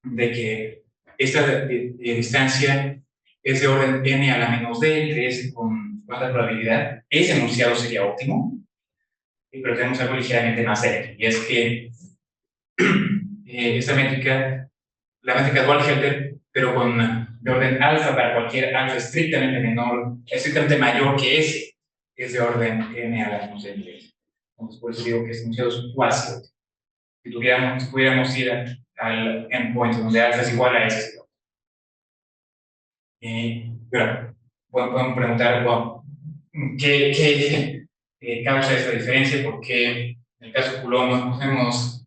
de que esta distancia es de orden n a la menos d entre s con cuanto a probabilidad, ese enunciado sería óptimo, pero tenemos algo ligeramente más débil, y es que esta métrica, la métrica Dual-Helder, pero con de orden alfa para cualquier alfa estrictamente menor, estrictamente mayor que S, es de orden n a la menos n3. Entonces, por eso digo que este enunciado es cuasi óptimo. Si pudiéramos ir al endpoint donde alfa es igual a S. Pero podemos preguntar, bueno, ¿qué causa esta diferencia? Porque en el caso de Coulomb podemos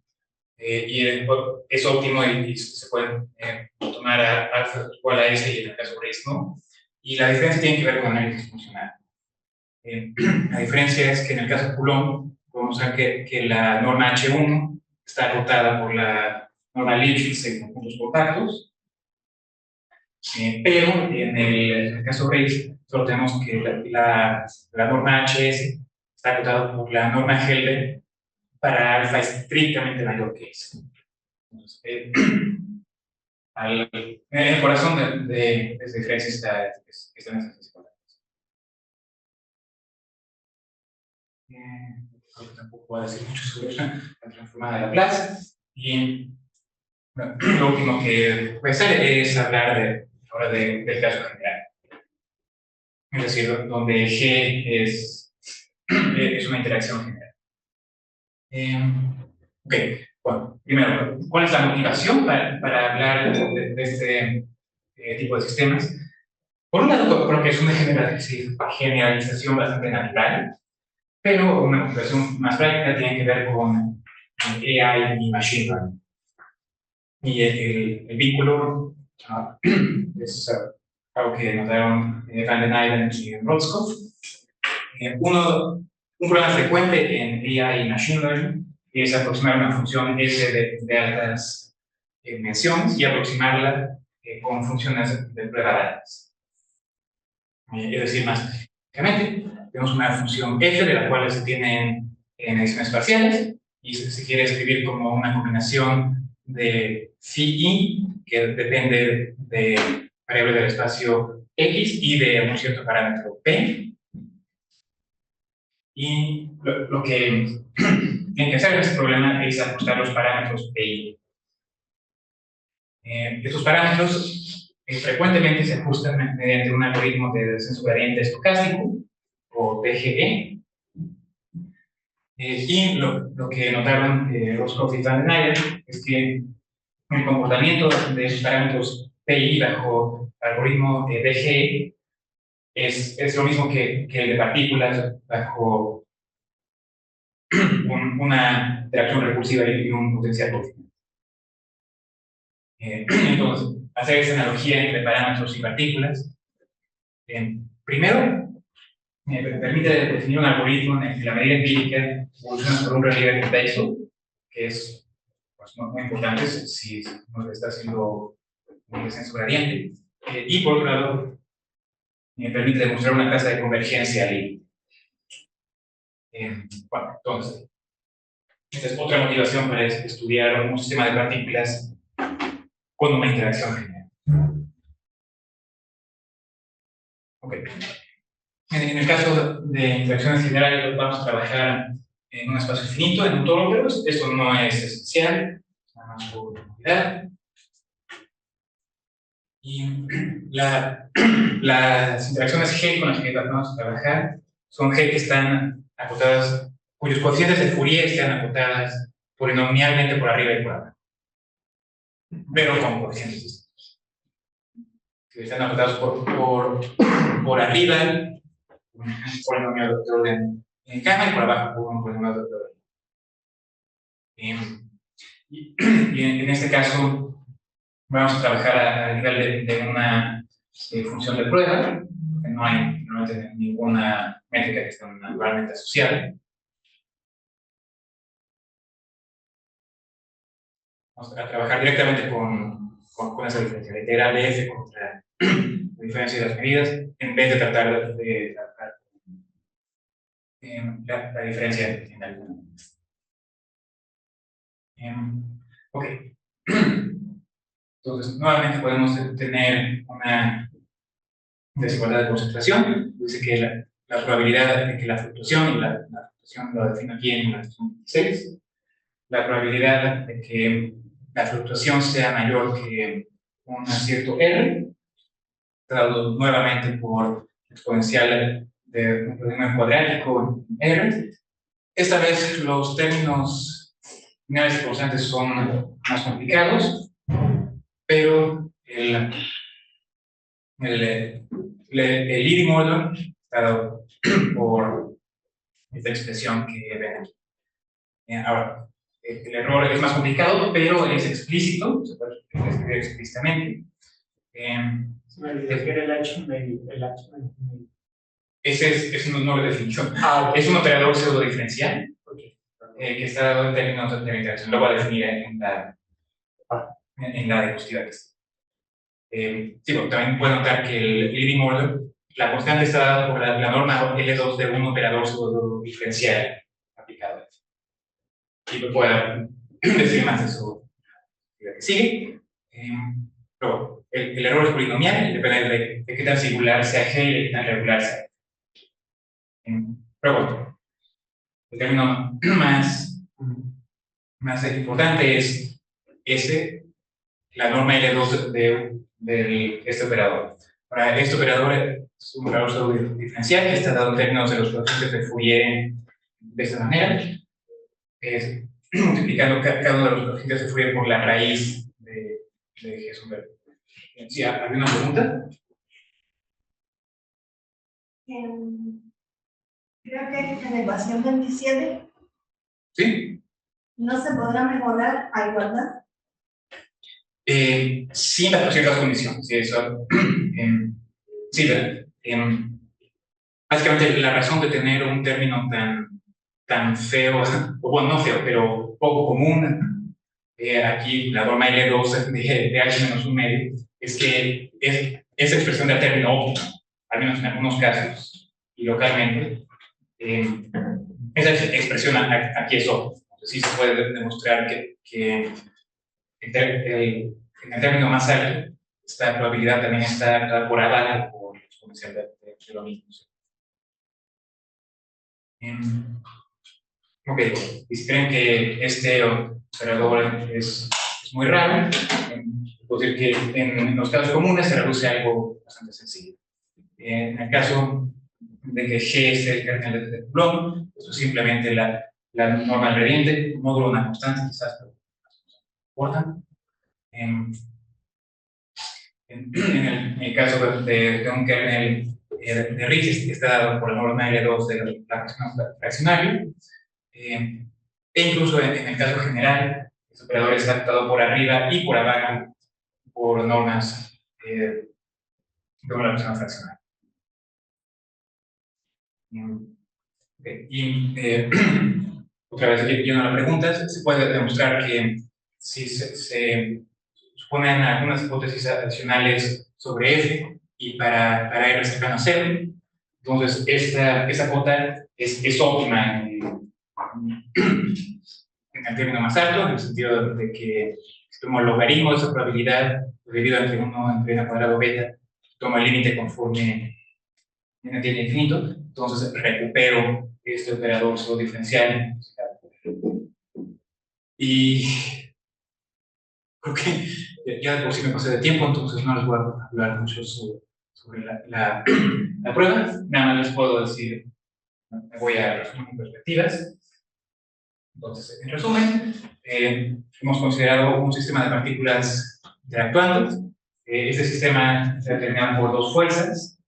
es óptimo y se puede tomar a alfa igual a S y en el caso de Race no. Y la diferencia tiene que ver con análisis funcional. La diferencia es que en el caso de Coulomb podemos ver que la norma H1 está acotada por la norma Lipschitz en conjuntos compactos, pero en el caso de Race solo tenemos que la norma HS está acotada por la norma Helder para alfa estrictamente mayor que S. Entonces, en el corazón de esta diferencia están estas desigualdades. Tampoco voy a decir mucho sobre la transformada de Laplace. Y bueno, lo último que voy a hacer es hablar ahora del caso general. Es decir, donde G es una interacción general. Ok, bueno, primero, ¿cuál es la motivación para hablar de este tipo de sistemas? Por un lado, creo que es una generalización bastante natural, pero una motivación más práctica tiene que ver con AI y Machine Learning. Y el vínculo es algo que notaron Van den Eyden y Rotzkopf. Un problema frecuente en AI y Machine Learning es aproximar una función S de altas dimensiones y aproximarla con funciones de prueba dadas. Es decir, más específicamente, tenemos una función f de la cual se tienen mediciones parciales y se quiere escribir como una combinación de phi i, que depende de variable del espacio x y de un cierto parámetro p. Y lo que tiene que hacer en este problema es ajustar los parámetros p i. Estos parámetros frecuentemente se ajustan mediante un algoritmo de descenso gradiente estocástico, o TGE. Y lo que notaron Rotzkopf y Van den Eyden es que el comportamiento de esos parámetros PI bajo algoritmo de DGE es lo mismo que el de partículas bajo una interacción recursiva y un potencial coeficiente. Entonces, hacer esa analogía entre parámetros y partículas, primero, permite definir un algoritmo en el que la medida empírica evoluciona sobre un relieve convexo, que es pues, muy importante si nos está haciendo un descenso gradiente. Y por otro lado, permite demostrar una tasa de convergencia libre. Bueno, entonces, esta es otra motivación para estudiar un sistema de partículas con una interacción general. Ok. En el caso de interacciones generales, vamos a trabajar en un espacio finito, en un toro, pero esto no es esencial, nada más por novedad. Y las interacciones G con las que vamos a trabajar son G que están acotadas, cuyos coeficientes de Fourier están acotadas polinomialmente por arriba y por abajo, pero con coeficientes distintos. Si están acotados por arriba, un polinomio de orden en gamma, y por abajo un polinomio de orden. Y en este caso vamos a trabajar a nivel de una función de prueba, que no hay ninguna métrica que esté naturalmente asociada. Vamos a trabajar directamente con esa diferencia, la integral de f contra la diferencia de las medidas, en vez de tratar de tratar la diferencia en alguna. Ok. Entonces, nuevamente podemos tener una desigualdad de concentración. Dice que la probabilidad de que la fluctuación, y la fluctuación lo defino aquí en la función 16, la probabilidad de que la fluctuación sea mayor que un cierto R, dado nuevamente por exponencial de un problema cuadrático en R. Esta vez los términos finales y constantes son más complicados, pero el leading order está dado por esta expresión que ven aquí. Ahora, el error es más complicado, pero es explícito, se puede escribir explícitamente. Se me olvidó que era el H medio. Ese es un nombre definido. Ah, Es un operador pseudo-diferencial que está dado en términos de interacción. Lo voy a definir en la diapositiva que está. Sí, bueno, también puedo notar que el leading order, la constante está dada por la norma L2 de un operador pseudo-diferencial aplicado. Y lo puedo decir más de eso que sigue. Pero el error es polinomial y depende de qué tan singular sea G y de qué tan regular sea. Pero bueno, el término más importante es S, la norma L2 de este operador. Ahora, este operador es un operador pseudo-diferencial que está dado en términos de los coeficientes de Fourier de esta manera, multiplicando cada uno de los coeficientes de Fourier por la raíz de G sub R. ¿Sí, ¿había una pregunta? Creo que en la ecuación 27 ¿Sí? no se podrá mejorar a igualdad. Sin las ciertas condiciones. Sí, eso. Sí, básicamente la razón de tener un término tan feo, o bueno, no feo, pero poco común, aquí la norma L2 de H menos un medio, es que esa expresión del término óptimo, al menos en algunos casos, y localmente, esa expresión aquí es óptima. Entonces sí se puede demostrar que en el término más alto, esta probabilidad también está por abajo por exponencial de lo mismo. Ok, y si creen que este operador es muy raro, puedo decir que en los casos comunes se reduce a algo bastante sencillo. En el caso de que G es el kernel de Coulomb, eso es simplemente la norma del gradiente, módulo de una constante, quizás, pero no importa. En el caso de un kernel de Ritchie, que está dado por la norma L2 de la fraccionario, e incluso en el caso general, este operador está adaptado por arriba y por abajo por normas de una relación fraccionaria. Y otra vez, yendo a la pregunta, se puede demostrar que si se suponen algunas hipótesis adicionales sobre F y para R cercano a 0, entonces esa cota es óptima en el término más alto, en el sentido de que si tomo el logaritmo de esa probabilidad dividido entre 1 entre n cuadrado beta, tomo el límite conforme n tiende a infinito, entonces recupero este operador pseudo-diferencial. Y creo que ya de por sí me pasé de tiempo, entonces no les voy a hablar mucho sobre la prueba. Nada más les puedo decir, me voy a resumir en perspectivas. Entonces, en resumen, hemos considerado un sistema de partículas interactuando. Este sistema está determinado por dos fuerzas.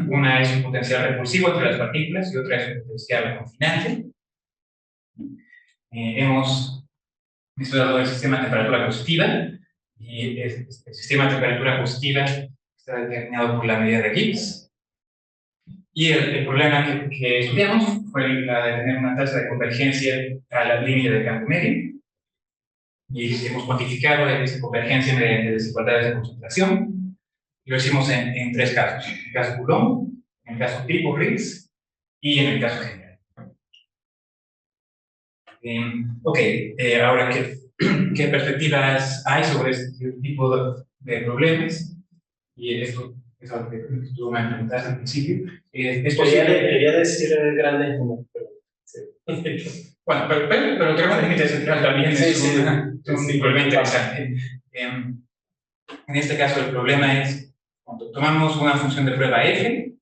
Una es un potencial repulsivo entre las partículas y otra es un potencial confinante. Hemos estudiado el sistema de temperatura positiva y el sistema de temperatura positiva está determinado por la medida de Gibbs. Y el problema que estudiamos fue la de tener una tasa de convergencia a la línea de campo medio. Y hemos cuantificado esa convergencia mediante desigualdades de concentración. Lo hicimos en tres casos: en el caso Coulomb, en el caso Triple-Riggs y en el caso general. Ok, ahora, ¿qué perspectivas hay sobre este tipo de problemas? Y esto es algo que tú me preguntaste al principio. Es Quería, posible. quería decir grandes números, pero sí. Bueno, pero creo que el límite central también es un problema interesante. En este caso, el problema es cuando tomamos una función de prueba f,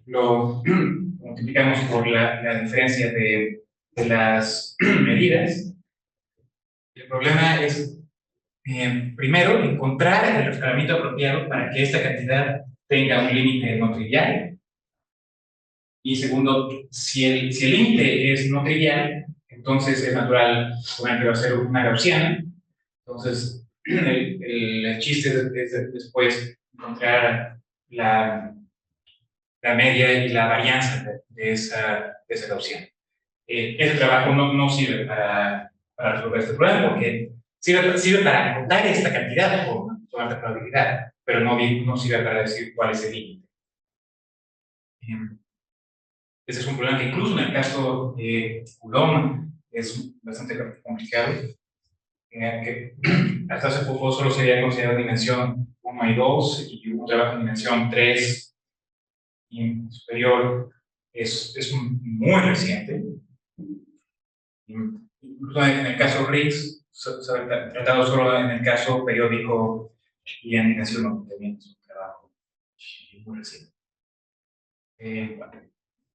lo multiplicamos por la diferencia de las medidas. El problema es, primero, encontrar el escalamiento apropiado para que esta cantidad tenga un límite no trivial. Y segundo, si el límite es no trivial, entonces es natural que va a ser una gaussiana. Entonces, el chiste es después encontrar la media y la varianza de esa gaussiana. Ese trabajo no sirve para resolver este problema porque sirve para contar esta cantidad con alta probabilidad, pero no sirve para decir cuál es el límite. Ese es un problema que incluso en el caso de Coulomb es bastante complicado. Que hasta hace poco solo se había considerado dimensión 1 y 2 y un trabajo en dimensión 3 y superior es muy reciente. Incluso en el caso Riggs se ha tratado solo en el caso periódico y en dimensión 1, también es un trabajo muy reciente. Bueno,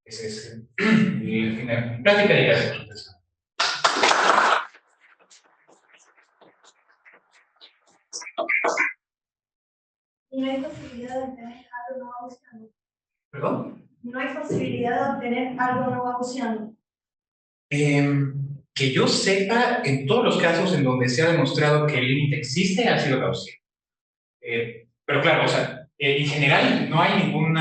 ese es el final. Práctica de la presentación. Y no hay posibilidad de obtener algo no gaussiano. ¿Perdón? No hay posibilidad de obtener algo no gaussiano. Que yo sepa, en todos los casos en donde se ha demostrado que el límite existe, ha sido gaussiano. Pero claro, o sea, en general no hay ningún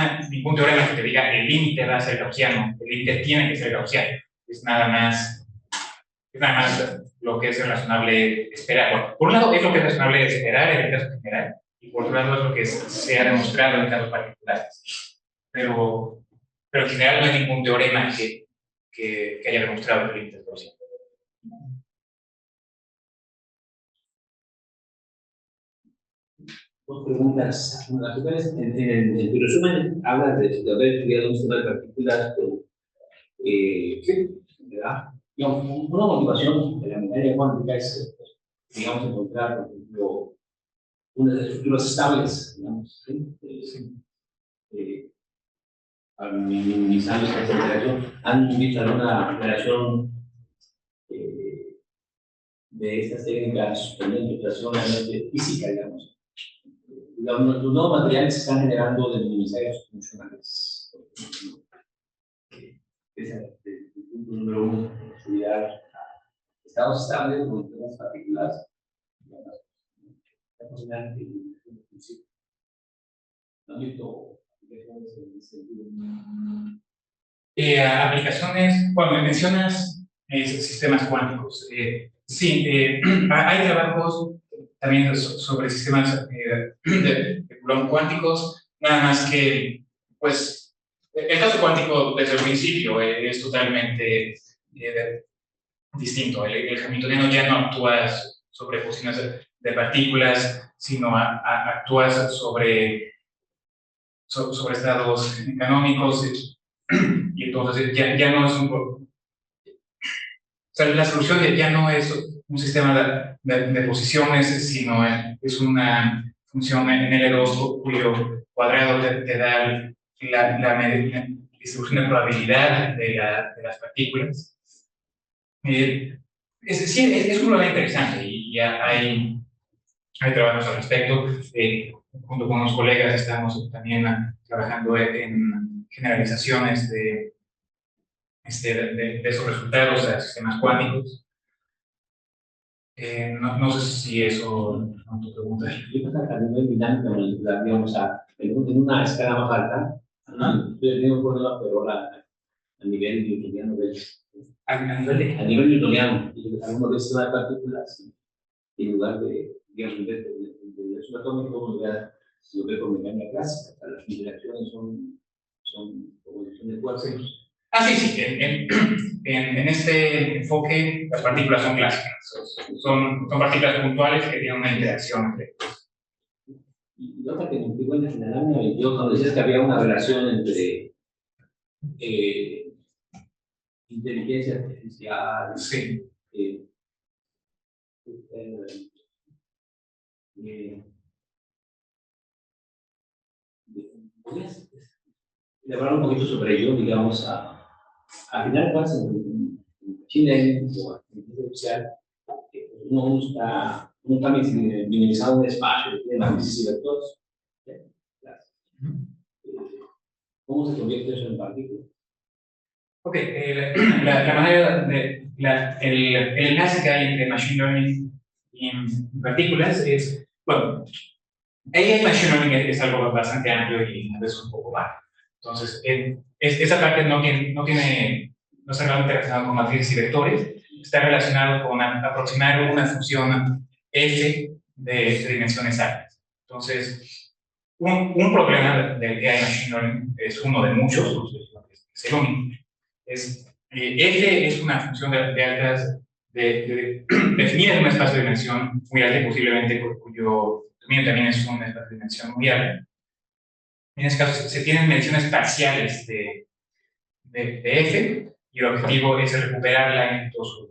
teorema que te diga el límite va a ser gaussiano, el límite tiene que ser gaussiano. Es nada más lo que es razonable esperar. Bueno, por un lado es lo que es razonable esperar en el caso general, y por otro lado es lo que se ha demostrado en casos particulares. Pero en general no hay ningún teorema que haya demostrado que el límite es gaussiano. Dos preguntas. Una, en tu resumen hablas de haber estudiado un sistema de partículas, ¿verdad? Digamos, una motivación de la mecánica cuántica es, digamos, encontrar, por ejemplo, unas estructuras estables, digamos, para minimizar esta aceleración. ¿Han visto alguna relación de estas técnicas con la interpretación realmente física, digamos? Los nuevos materiales se están generando de minimizadores funcionales. Ese es el punto número uno, estudiar estados estables con temas particulares. ¿No han visto aplicaciones en ese sentido? Aplicaciones, cuando mencionas sistemas cuánticos, sí, hay trabajos también sobre sistemas de Coulomb cuánticos, nada más que, pues, el caso cuántico desde el principio es totalmente distinto. El hamiltoniano ya no actúa sobre posiciones de partículas, sino actúa sobre estados canónicos, y entonces ya no es o sea, la solución ya no es un sistema de posiciones, sino es una función en L2 cuyo cuadrado te da la distribución de probabilidad de las partículas. Es un problema interesante y ya hay trabajos al respecto. Junto con unos colegas estamos también trabajando en generalizaciones de esos resultados a sistemas cuánticos. No sé si eso no tu pregunta. Yo creo que a nivel dinámica molecular, digamos, en una escala más alta, tengo un problema, pero a nivel newtoniano, a nivel newtoniano, algunos de estas partículas, en lugar de, digamos, en vez de subatómico, lo ve con mecánica clásica. Las interacciones son como de cuartos. Sí. En este enfoque, las partículas son clásicas. Son partículas puntuales que tienen una interacción entre ellos. Y nota que me pegó en la lámina 22 cuando decías que había una relación entre inteligencia artificial, Sí. eh, eh, eh, ¿podrías elaborar un poquito sobre ello, digamos, al final de cuentas, en Chile o en artificial, uno está minimizando un espacio que tiene matrices y vectores. ¿Cómo se convierte eso en partículas? Ok, la manera el enlace que hay entre Machine Learning y partículas es, bueno, AI Machine Learning es algo bastante amplio y a veces un poco vago. Entonces, esa parte no está realmente relacionada con matrices y vectores, está relacionado con aproximar una función f de dimensiones altas. Entonces, un problema del AI Machine Learning es uno de muchos, no es el único. F es una función de altas, definida en un espacio de dimensión muy alta y posiblemente cuyo dominio también es un espacio de dimensión muy alta. En este caso se tienen mediciones parciales de F y el objetivo es recuperarla en todos los.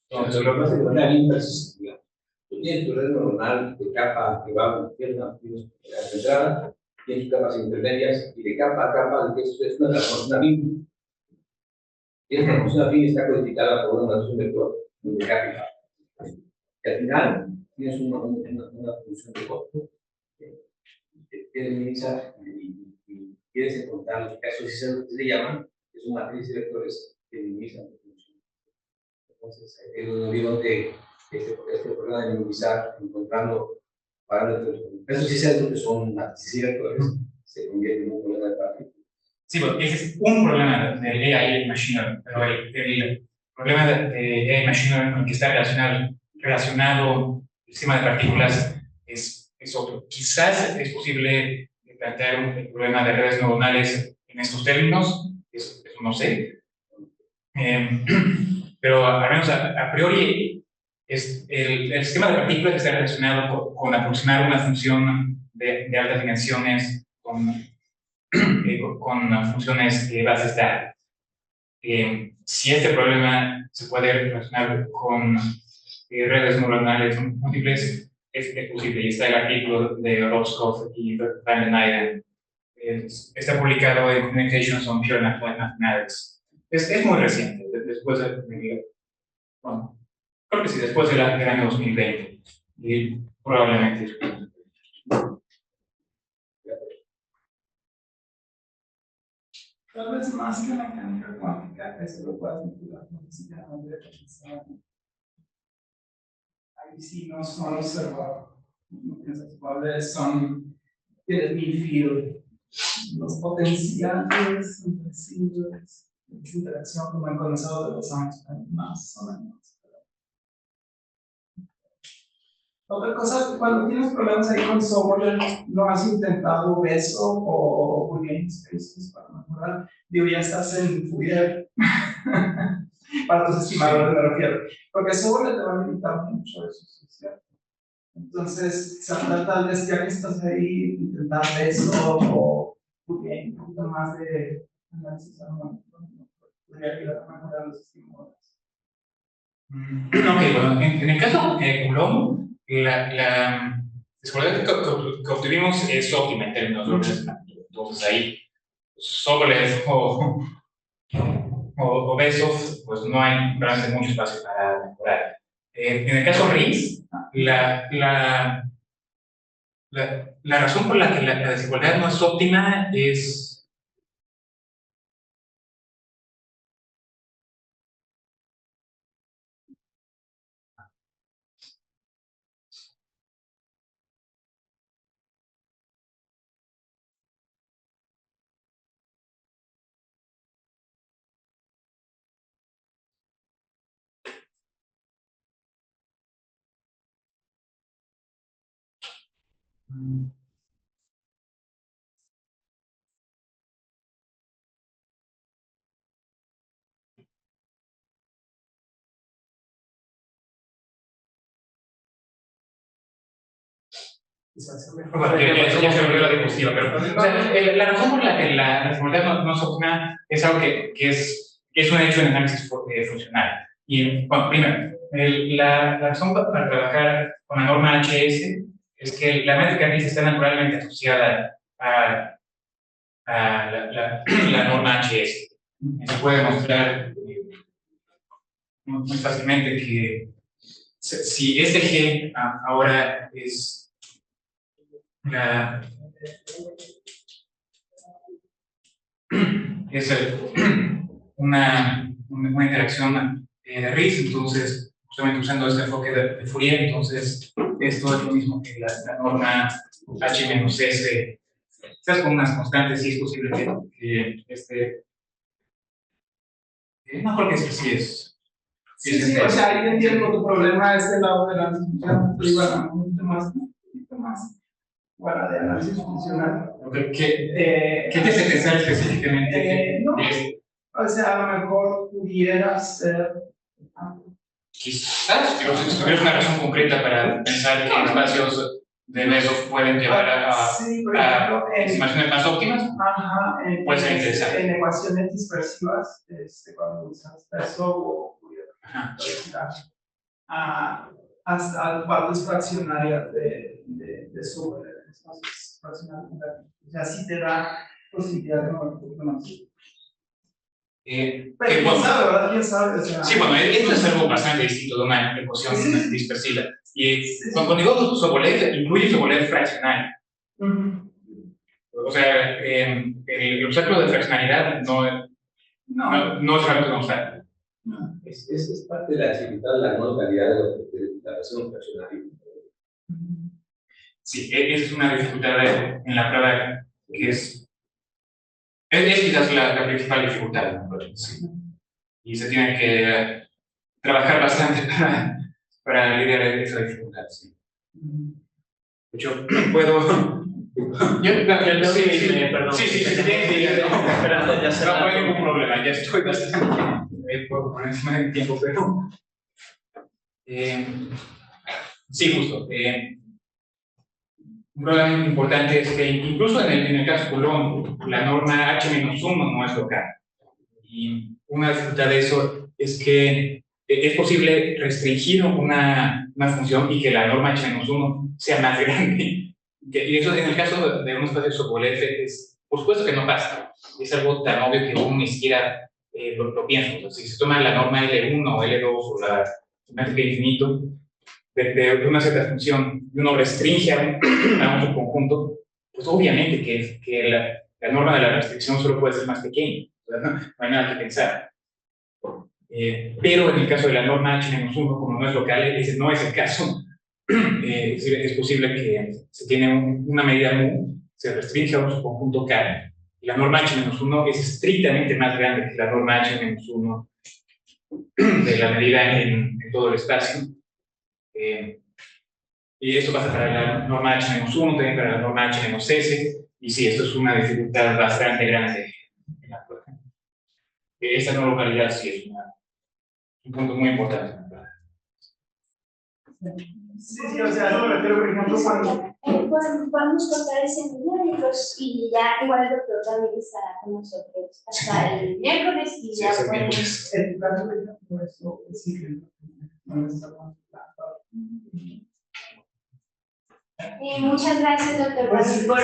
Entonces, lo que pasa es que de manera inversa, digamos, tú tienes tu red neuronal de capa que va, tienes una entrada, tienes capas intermedias y de capa a capa es una transformación afín. Y esta transformación afín está codificada por una notación vector de capa y capa. Y al final tienes una función de costo que minimiza y quieres encontrar los casos, si se llaman, que son matrices de vectores que minimizan la función. Entonces, es donde vimos que este problema de minimizar, encontrando parámetros, eso sí es que son matrices y vectores, se convierte en un problema de partículas. Sí, bueno, ese es un problema del AI Machine Learning, pero el problema de AI Machine Learning que está relacionado el sistema de partículas es otro. Quizás es posible plantear un problema de redes neuronales en estos términos, eso no sé. Pero al menos a priori el sistema de partículas está relacionado con aproximar una función de altas dimensiones con funciones de bases de datos. Si este problema se puede relacionar con redes neuronales múltiples, es posible. Y está el artículo de Roscoe y Van den Eyden. Está publicado en Communications on Pure Mathematics. Es muy reciente, después de, bueno, creo que sí, después del año 2020. Y probablemente. Tal vez más que mecánica cuántica, eso lo puedes vincular con física de potencial. Ahí sí no son observables, son el field. Los potenciales residuos de interacción como el condensado de los Einstein, más o menos. Otra cosa, cuando tienes problemas ahí con software, ¿no has intentado BESO o Boolean Spaces para mejorar? Digo, ya estás en Fourier. Para tus estimadores me refiero. Porque el software te va a limitar mucho eso, ¿sí? ¿Cierto? Entonces, tal vez ya que estás ahí, intentar BESO o Boolean, un poquito más de análisis armónico, podría ayudar a mejorar los estimadores. Ok, bueno, en el caso de Coulomb, la desigualdad que obtuvimos es óptima en términos de orden estándar. Entonces ahí, Sobolev o Besov, pues no hay realmente mucho espacio para mejorar. En el caso RIS, la razón por la que la desigualdad no es óptima es. quizás sea mejor. Bueno, ya se volvió la diapositiva, pero o sea, la razón por la que la transmodalidad no es opcional es algo que es un hecho en análisis funcional. Y, bueno, primero, la razón para trabajar con la norma HS es que la métrica gris está naturalmente asociada a la norma HS. Se puede mostrar muy fácilmente que si este G ahora es una interacción de Riesz, entonces justamente usando este enfoque de Fourier, entonces esto es lo mismo que la norma H-S, quizás con unas constantes, sí es posible que no creo que sí es. Sí, o sea, yo entiendo tu problema de este lado de la discusión privada, un poquito más fuera de análisis funcional. ¿Qué te hace pensar específicamente? No, o sea, a lo mejor pudiera ser. Quizás, pero si tuvieras una razón concreta para pensar que espacios de Mesov pueden llevar a estimaciones más óptimas, puede ser interesante. En ecuaciones dispersivas, cuando usas Mesov o hasta partes fraccionarias de sobre espacios fraccionarios. O sea, sí te da posibilidad de mover un poco más. Pero quién sabe, ¿verdad? ¿Quién sabe? O sea, sí, bueno, esto es algo bastante distinto de una ecuación dispersiva. Y cuando digo Sobolev, incluye Sobolev fraccional. O sea, el obstáculo de fraccionalidad no es realmente un obstáculo. Es parte de la dificultad de la no localidad de la relación fraccionaria. Sí, esa es una dificultad en la prueba que es quizás la principal dificultad, ¿no? Sí. Y se tiene que trabajar bastante para lidiar con esa dificultad. Sí. De hecho, puedo. Perdón. Sí, no hay ningún problema, ya estoy bastante. Puedo poner encima del tiempo, pero. Sí, justo. Un problema importante es que incluso en el caso Coulomb, la norma H-1 no es local. Y una dificultad de eso es que es posible restringir una función y que la norma H-1 sea más grande. Y eso en el caso de un espacio Sobolev es, por supuesto que no pasa. Es algo tan obvio que uno ni siquiera lo piensa. Entonces, si se toma la norma L1 o L2 o la métrica infinito, de una cierta función y uno restringe a un subconjunto, pues obviamente que la norma de la restricción solo puede ser más pequeña, no hay nada que pensar. Pero en el caso de la norma H-1, como no es local, ese no es el caso. Es posible que se tiene una medida mu, se restringe a un subconjunto K, y la norma H-1 es estrictamente más grande que la norma H-1 de la medida en todo el espacio. Y esto pasa para la norma H-1, también para la norma H-S, y sí, esto es una dificultad bastante grande en la prueba. Esta no localidad sí es un punto muy importante en la prueba. Sí, o sea, no me refiero, por ejemplo, cuando podemos cortar ese numéricos y ya igual el doctor David estará con nosotros hasta el miércoles y ya podemos. El caso de eso sí que no está contemplado. Muchas gracias, doctor David, por